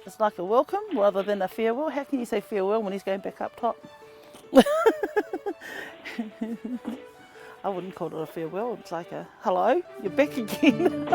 It's like a welcome rather than a farewell. How can you say farewell when he's going back up top? I wouldn't call it a farewell. It's like a hello, you're back again.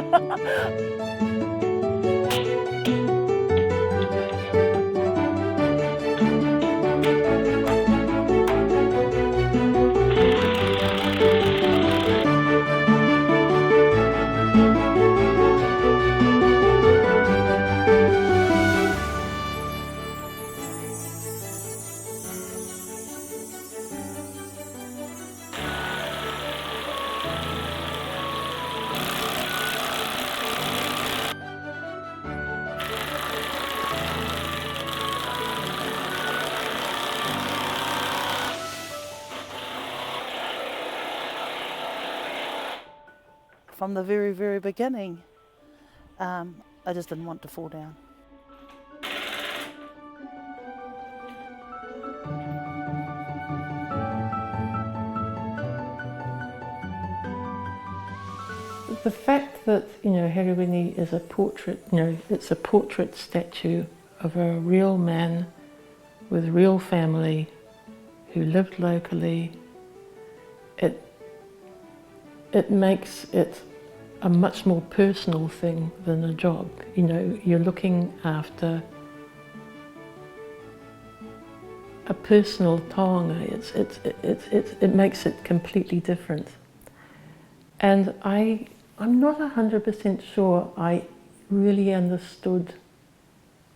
From the very, very beginning, I just didn't want to fall down. The fact that, Herewini is a portrait, it's a portrait statue of a real man with real family who lived locally, it makes it a much more personal thing than a job. You're looking after a personal taonga. It makes it completely different. And I I'm not 100% sure I really understood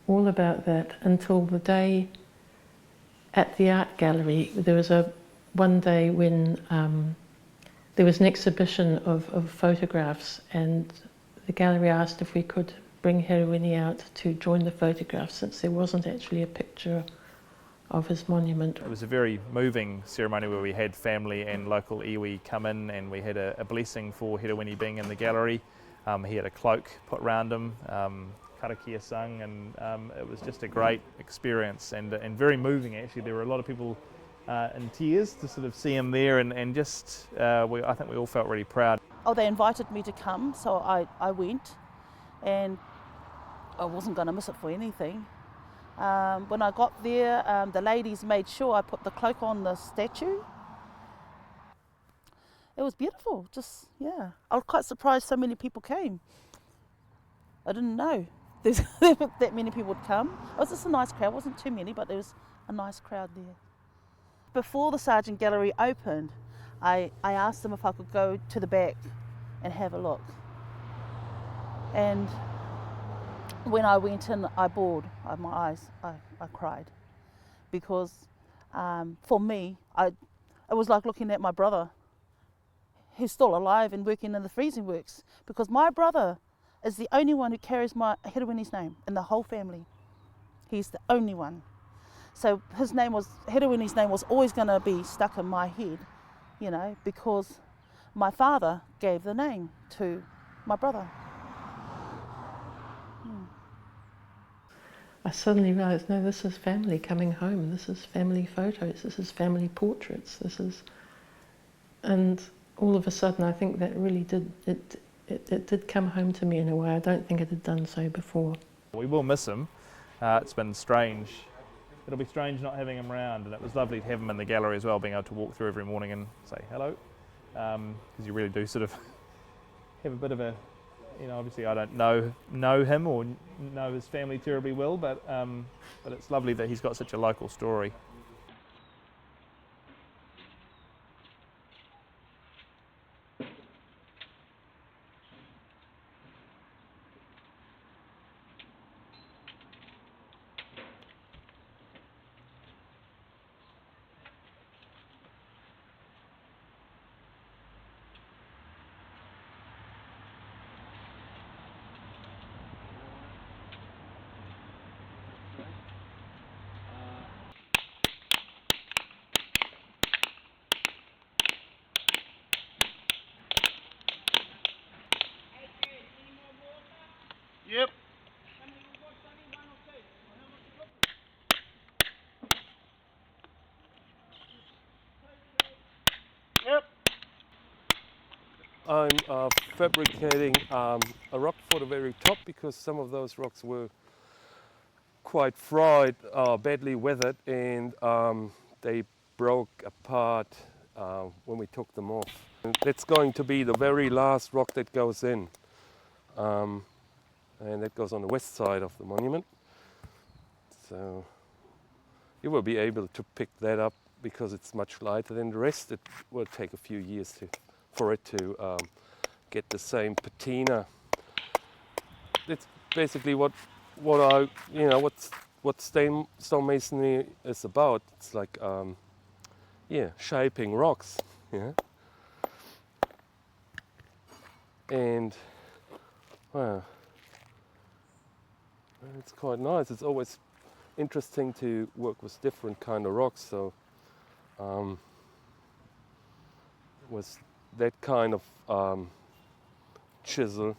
all about that until the day at the art gallery. There was one day when there was an exhibition of photographs, and the gallery asked if we could bring Herewini out to join the photographs, since there wasn't actually a picture of his monument. It was a very moving ceremony where we had family and local iwi come in, and we had a blessing for Herewini being in the gallery. He had a cloak put around him, karakia sung, and it was just a great experience and very moving actually. There were a lot of people in tears to sort of see him there, and just I think we all felt really proud. Oh, they invited me to come, so I went, and I wasn't going to miss it for anything. When I got there, the ladies made sure I put the cloak on the statue. It was beautiful, just, yeah. I was quite surprised so many people came. I didn't know that many people would come. It was just a nice crowd, it wasn't too many, but there was a nice crowd there. Before the Sargent Gallery opened, I asked them if I could go to the back and have a look. And when I went in, I bawled my eyes. I cried, because for me, it was like looking at my brother, who's still alive and working in the freezing works, because my brother is the only one who carries my Herewini's name in the whole family. He's the only one. So Herewini's name was always going to be stuck in my head, you know, because my father gave the name to my brother. I suddenly realised, no, this is family coming home, this is family photos, this is family portraits, and all of a sudden I think that really it did come home to me in a way I don't think it had done so before. We will miss him. It's been strange. It'll be strange not having him around, and it was lovely to have him in the gallery as well, being able to walk through every morning and say hello, because you really do sort of have a bit of a, you know, obviously I don't know him or know his family terribly well, but it's lovely that he's got such a local story. Yep. Yep. I'm fabricating a rock for the very top, because some of those rocks were quite fried, badly weathered, and they broke apart when we took them off. And that's going to be the very last rock that goes in. And that goes on the west side of the monument. So you will be able to pick that up because it's much lighter than the rest. It will take a few years for it to get the same patina. That's basically what stonemasonry is about. It's like shaping rocks. Yeah. And wow. It's quite nice. It's always interesting to work with different kind of rocks. So with that kind of chisel,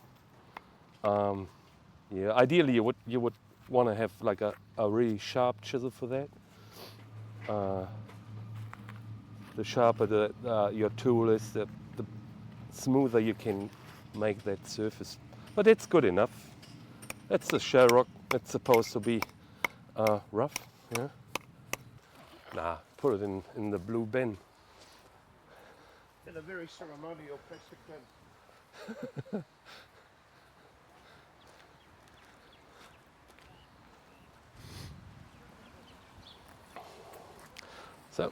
ideally you would want to have like a really sharp chisel for that. The sharper your tool is, the smoother you can make that surface. But it's good enough. It's a shell rock. It's supposed to be rough, yeah. Nah, put it in the blue bin. In a very ceremonial plastic bin. So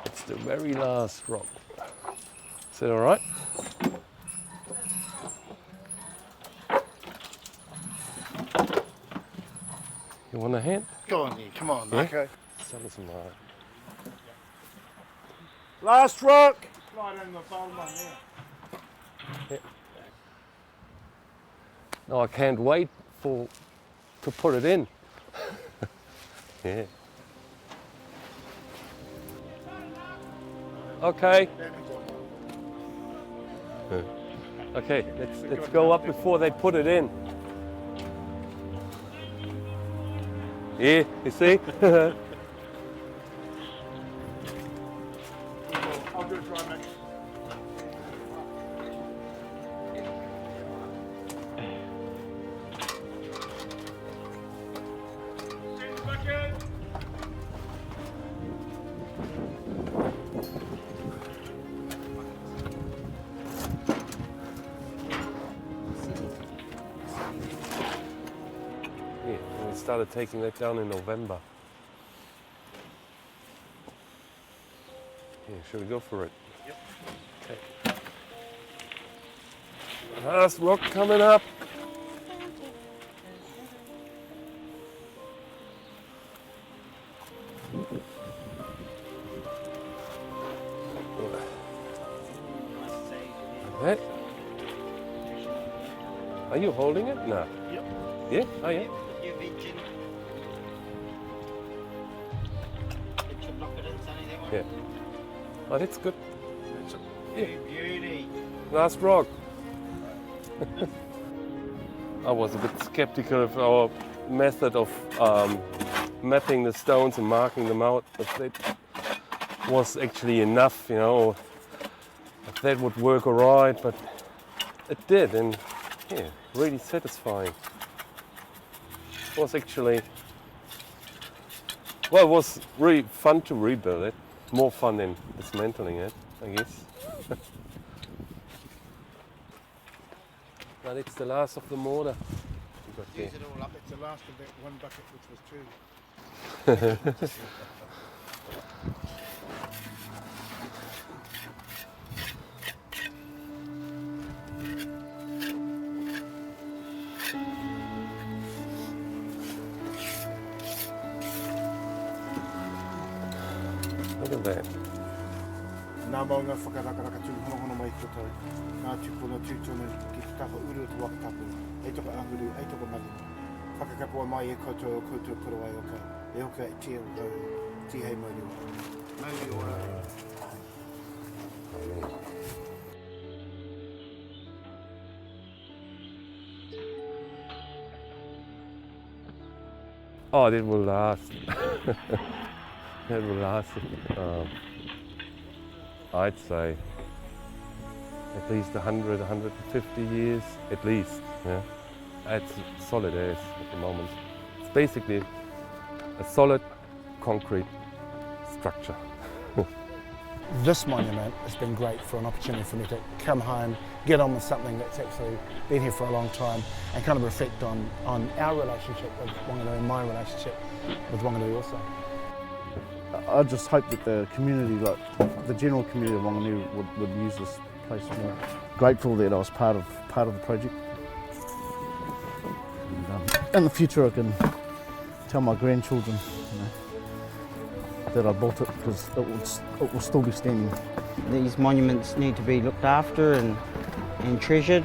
it's the very last rock. Is that all right? You want a hand? Go on here, come on, Yeah? okay. Sounds all right. Last rock! Slide in the bottom one there. No, I can't wait to put it in. Yeah. Okay. Okay, let's go up before they put it in. Yeah, you see? I'll do it right next. Yeah, and we started taking that down in November. Yeah, should we go for it? Yep. Okay. Last rock coming up. Like that. Are you holding it? No. Yep. Yeah? Oh, yeah. You're reaching. It should lock it in, Sonny, that one. Yeah. Oh, that's good. Yeah. Beauty. Last rock. I was a bit skeptical of our method of mapping the stones and marking them out, but that was actually enough, you know. If that would work all right, but it did, and yeah, really satisfying. It was actually, well, it was really fun to rebuild it. More fun than dismantling it, I guess. But it's the last of the mortar. Use it all up. It's the last of that one bucket which was two. Look at that. Nā maunga whakarakaraka tū honohono mai koutou. Nā tūpuna tūtuna ki te taha uru te wakatapu. Ei toko ahuru, ei toko marino. Whakakapua mai e koutou pura ai oka. E oka e tia o tihei mauri ora. Mauri ora. Oh, that will last. That will last, I'd say, at least 100, 150 years, at least. Yeah, it's solid as at the moment. It's basically a solid concrete structure. This monument has been great for an opportunity for me to come home, get on with something that's actually been here for a long time, and kind of reflect on our relationship with Whanganui and my relationship with Whanganui also. I just hope that the community, like the general community of Whanganui, would use this place more. Grateful that I was part of the project. And, in the future, I can tell my grandchildren, you know, that I built it, because it will still be standing. These monuments need to be looked after and treasured.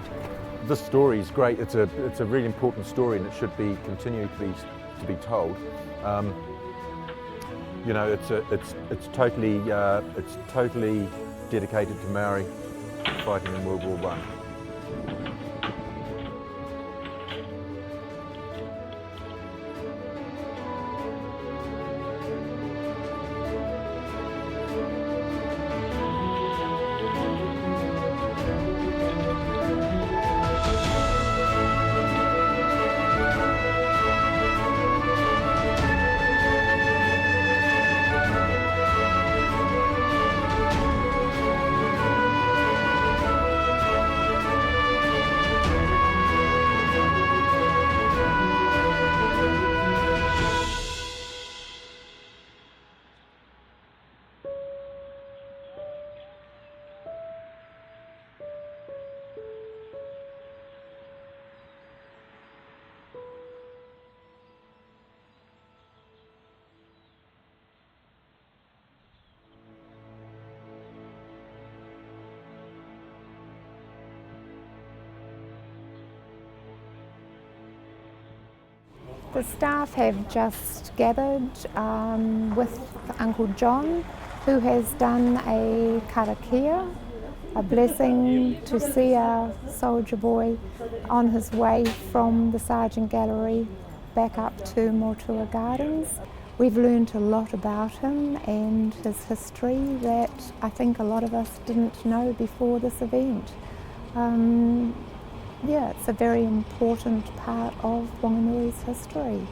This story is great. It's a really important story, and it should be continue to be told. You know, it's totally dedicated to Maori fighting in World War I. The staff have just gathered with Uncle John, who has done a karakia, a blessing to see our soldier boy on his way from the Sergeant Gallery back up to Motua Gardens. We've learned a lot about him and his history that I think a lot of us didn't know before this event. Yeah, it's a very important part of Whanganui's history.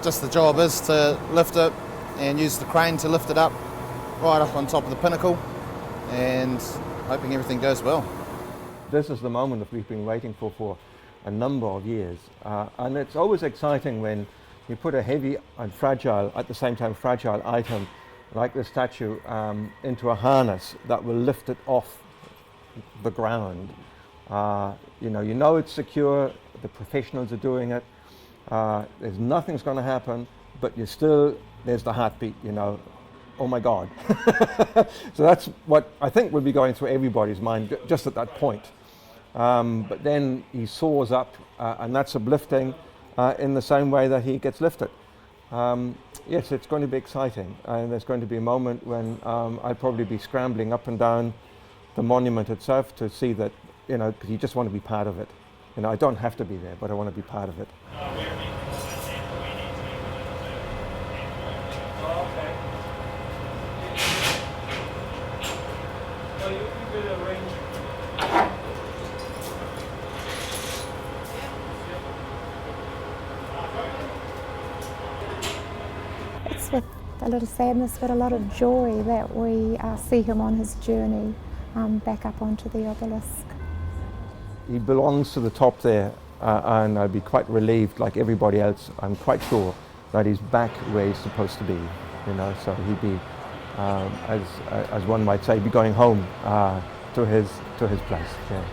Just the job is to lift it and use the crane to lift it up right up on top of the pinnacle, and hoping everything goes well. This is the moment that we've been waiting for a number of years, and it's always exciting when you put a heavy and fragile, at the same time fragile item like the statue into a harness that will lift it off the ground. You know it's secure, the professionals are doing it, there's nothing's going to happen, but there's the heartbeat, oh my God. So that's what I think will be going through everybody's mind just at that point. But then he soars up, and that's uplifting in the same way that he gets lifted. Yes, it's going to be exciting, and there's going to be a moment when I'll probably be scrambling up and down the monument itself to see that, because you just want to be part of it. I don't have to be there, but I want to be part of it. It's with a little sadness but a lot of joy that we see him on his journey back up onto the obelisk. He belongs to the top there, and I'd be quite relieved, like everybody else, I'm quite sure, that he's back where he's supposed to be, so he'd be, as one might say, be going home to his place. Yeah.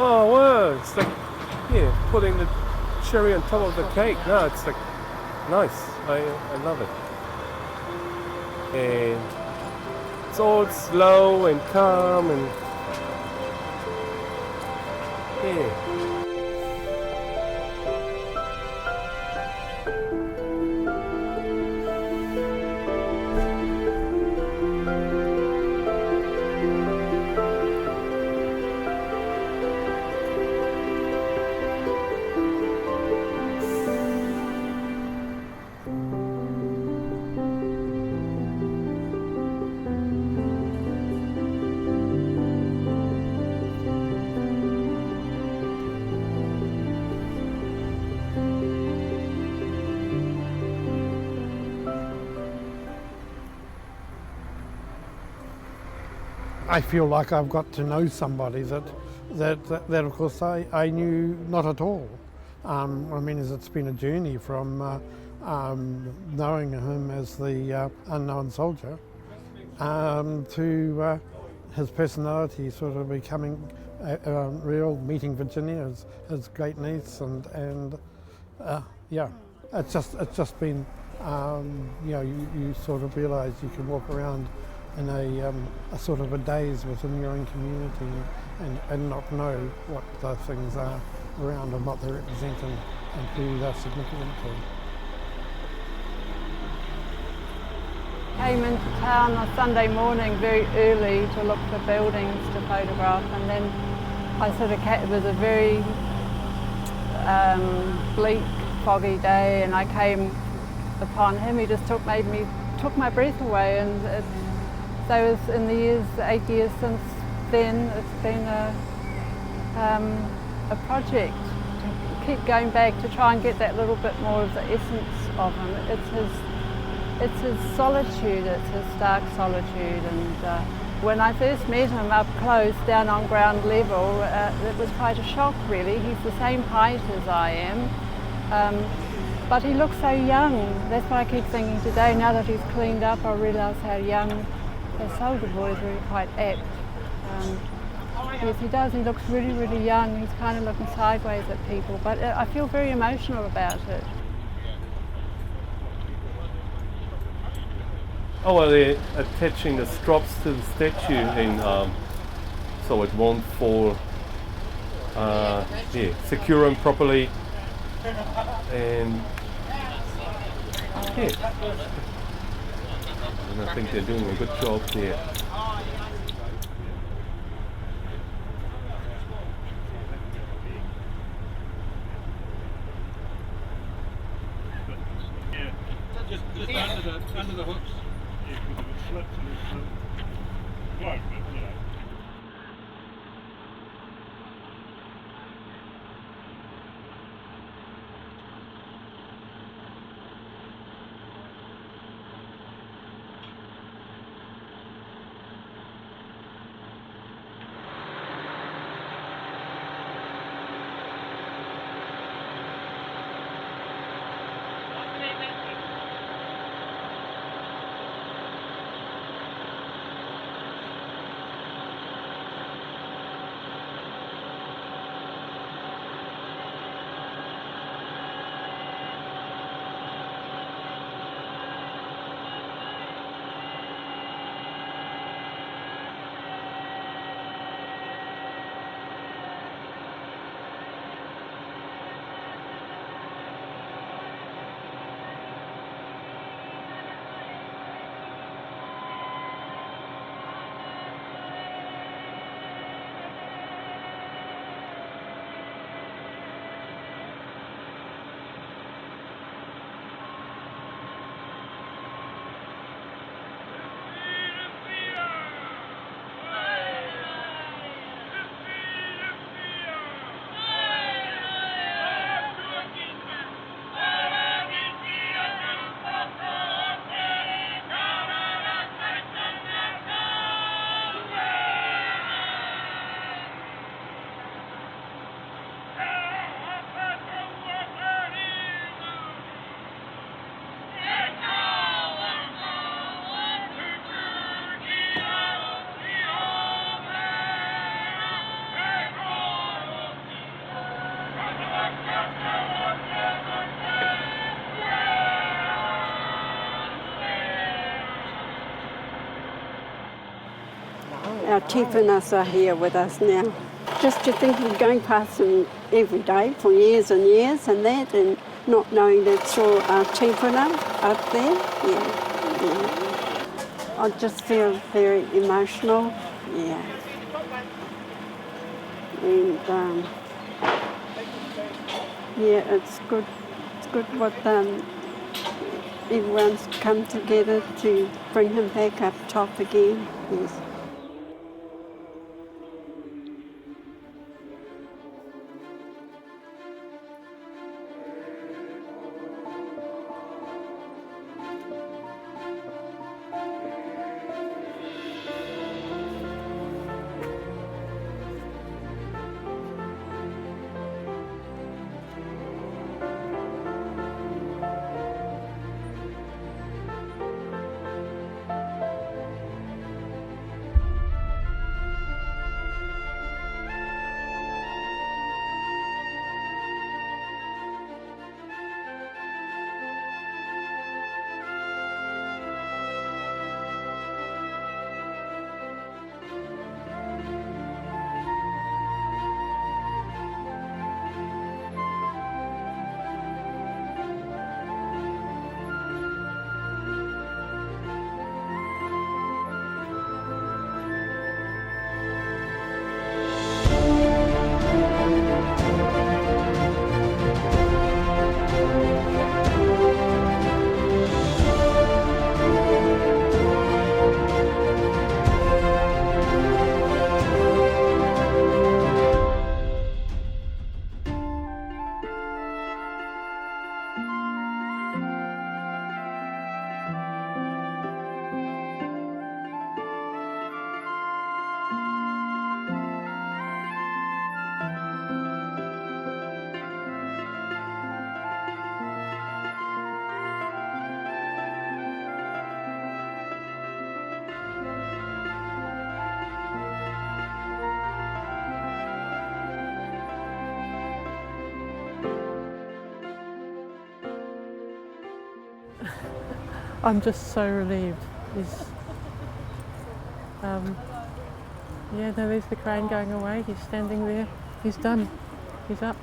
Oh wow, it's like, putting the cherry on top of the cake. No, it's like, nice, I love it. And it's all slow and calm and, I feel like I've got to know somebody that of course I knew not at all. It's been a journey from knowing him as the unknown soldier to his personality sort of becoming real, meeting Virginia, his great niece, and it's just been you sort of realise you can walk around in a sort of a daze within your own community and not know what the things are around and what they represent and who they're significant to. Came into town on Sunday morning very early to look for buildings to photograph, and then It was a very bleak, foggy day, and I came upon him. He just took my breath away, and so in the 8 years since then, it's been a project to keep going back to try and get that little bit more of the essence of him. It's his solitude, it's his stark solitude, and when I first met him up close down on ground level, it was quite a shock really. He's the same height as I am, but he looks so young. That's what I keep thinking today. Now that he's cleaned up, I realise how young. The soldier boy is really quite apt. Yes, he does. He looks really, really young. He's kind of looking sideways at people, but I feel very emotional about it. Oh, well, they're attaching the strops to the statue, and so it won't fall. Secure them properly, and and I think they're doing a good job there. Just under the hooks. Our chieftains are here with us now. Just to think of going past them every day for years and years and that, and not knowing that saw our chieftains up there. Yeah. I just feel very emotional. Yeah. And yeah, it's good. It's good what everyone's come together to bring him back up top again. Yes. I'm just so relieved. He's, yeah, no, there's the crane going away. He's standing there. He's done. He's up.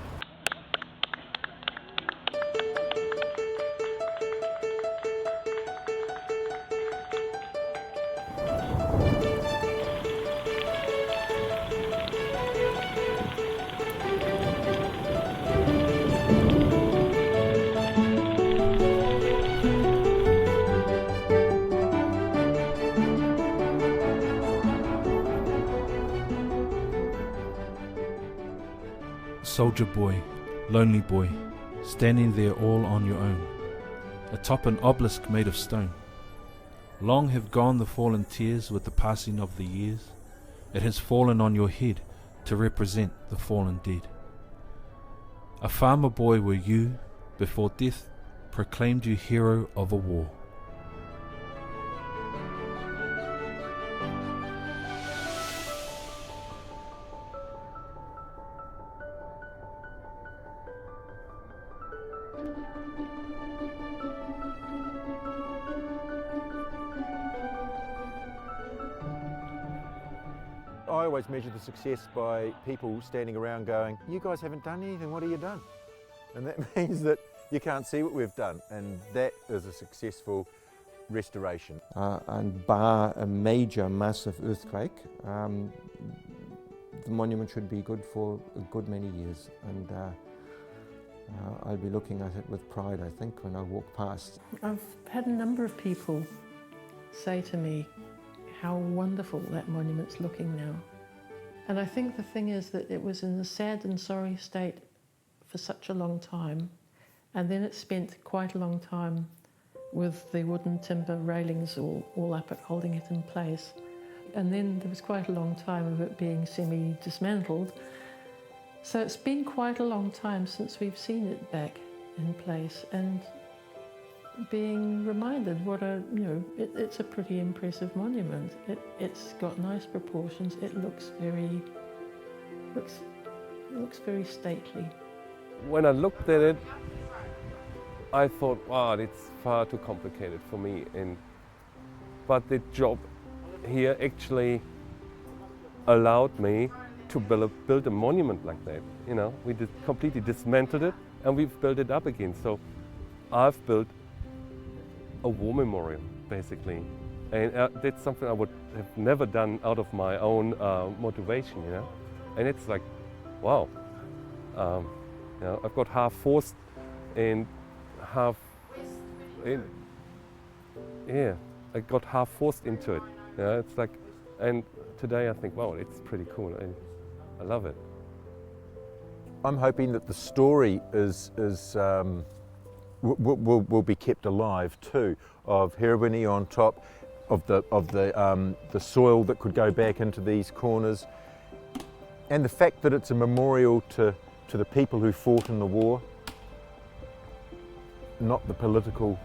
Soldier boy, lonely boy, standing there all on your own, atop an obelisk made of stone. Long have gone the fallen tears with the passing of the years. It has fallen on your head to represent the fallen dead. A farmer boy were you, before death proclaimed you hero of a war. I always measure the success by people standing around going, you guys haven't done anything, what have you done? And that means that you can't see what we've done, and that is a successful restoration. And bar a major, massive earthquake, the monument should be good for a good many years, and I'll be looking at it with pride, I think, when I walk past. I've had a number of people say to me how wonderful that monument's looking now. And I think the thing is that it was in a sad and sorry state for such a long time, and then it spent quite a long time with the wooden timber railings all up at holding it in place. And then there was quite a long time of it being semi-dismantled. So it's been quite a long time since we've seen it back in place, and being reminded what a, it's a pretty impressive monument. It's got nice proportions. It looks very stately. When I looked at it, I thought, wow, it's far too complicated for me. But the job here actually allowed me to build a monument like that. We completely dismantled it and we've built it up again. So I've built a war memorial, basically. And that's something I would have never done out of my own motivation, And it's like, wow. I've got half forced and half, I got half forced into it. It's like, and today I think, wow, it's pretty cool, and I love it. I'm hoping that the story will be kept alive too, of Herewini on top, of the soil that could go back into these corners, and the fact that it's a memorial to the people who fought in the war, not the political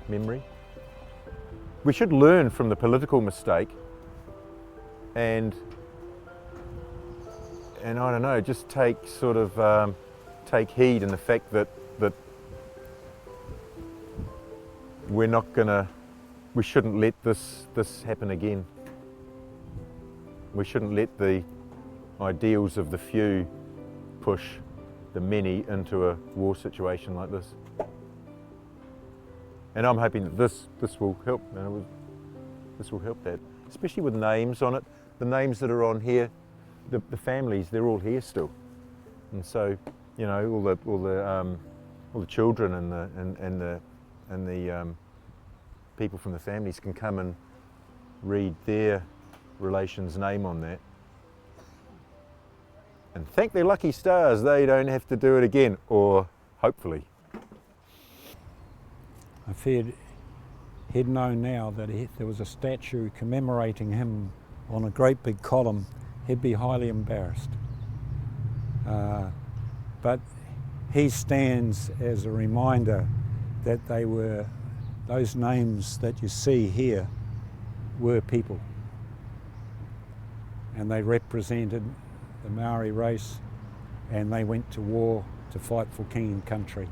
memory. We should learn from the political mistake and I don't know, just take heed in the fact that we shouldn't let this happen again. We shouldn't let the ideals of the few push the many into a war situation like this. And I'm hoping that this will help. This will help that, especially with names on it. The names that are on here, the families, they're all here still, and so all the children and the people from the families can come and read their relation's name on that, and thank their lucky stars they don't have to do it again, or hopefully. If he'd known now that there was a statue commemorating him on a great big column, he'd be highly embarrassed. But he stands as a reminder that those names that you see here were people. And they represented the Māori race, and they went to war to fight for king and country.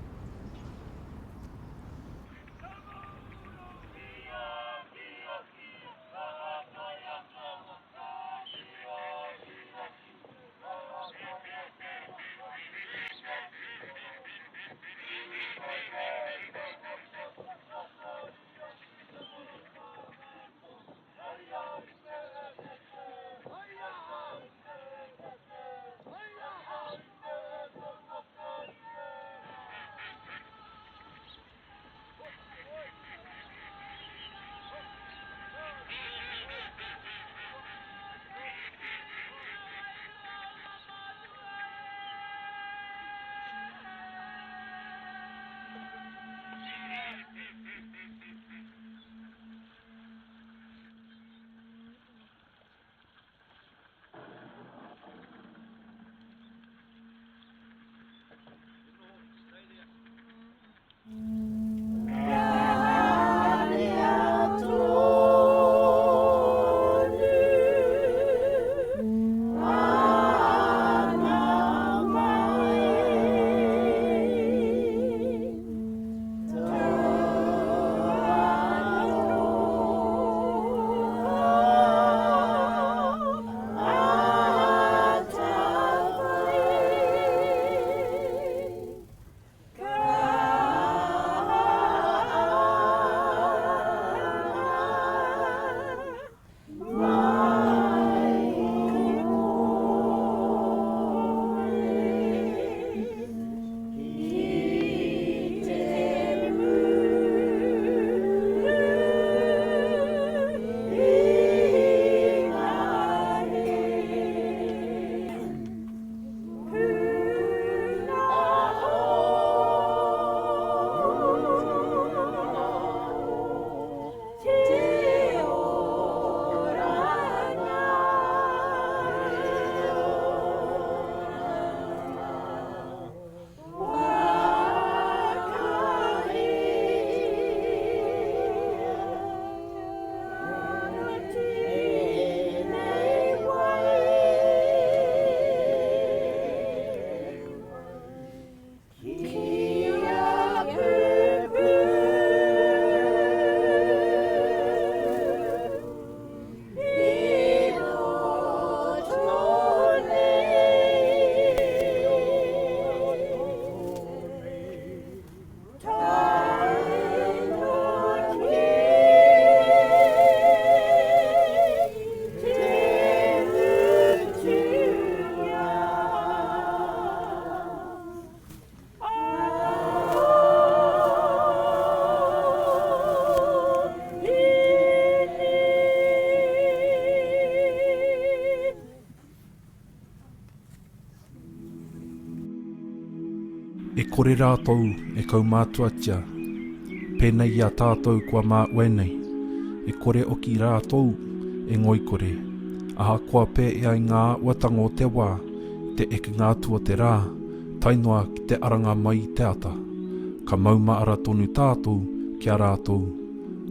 E kore rātou e kaumātuatia, pēnei a tātou kua mā wenei. E kore o ki rātou e ngoikore. Aha kua pē ia i ngā watanga o te wā, te eke ngā tua te rā, tainoa ki te aranga mai te ata. Ka mauma ara tonu tātou kia rātou.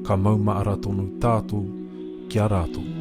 Ka mauma ara tonu tātou kia rātou.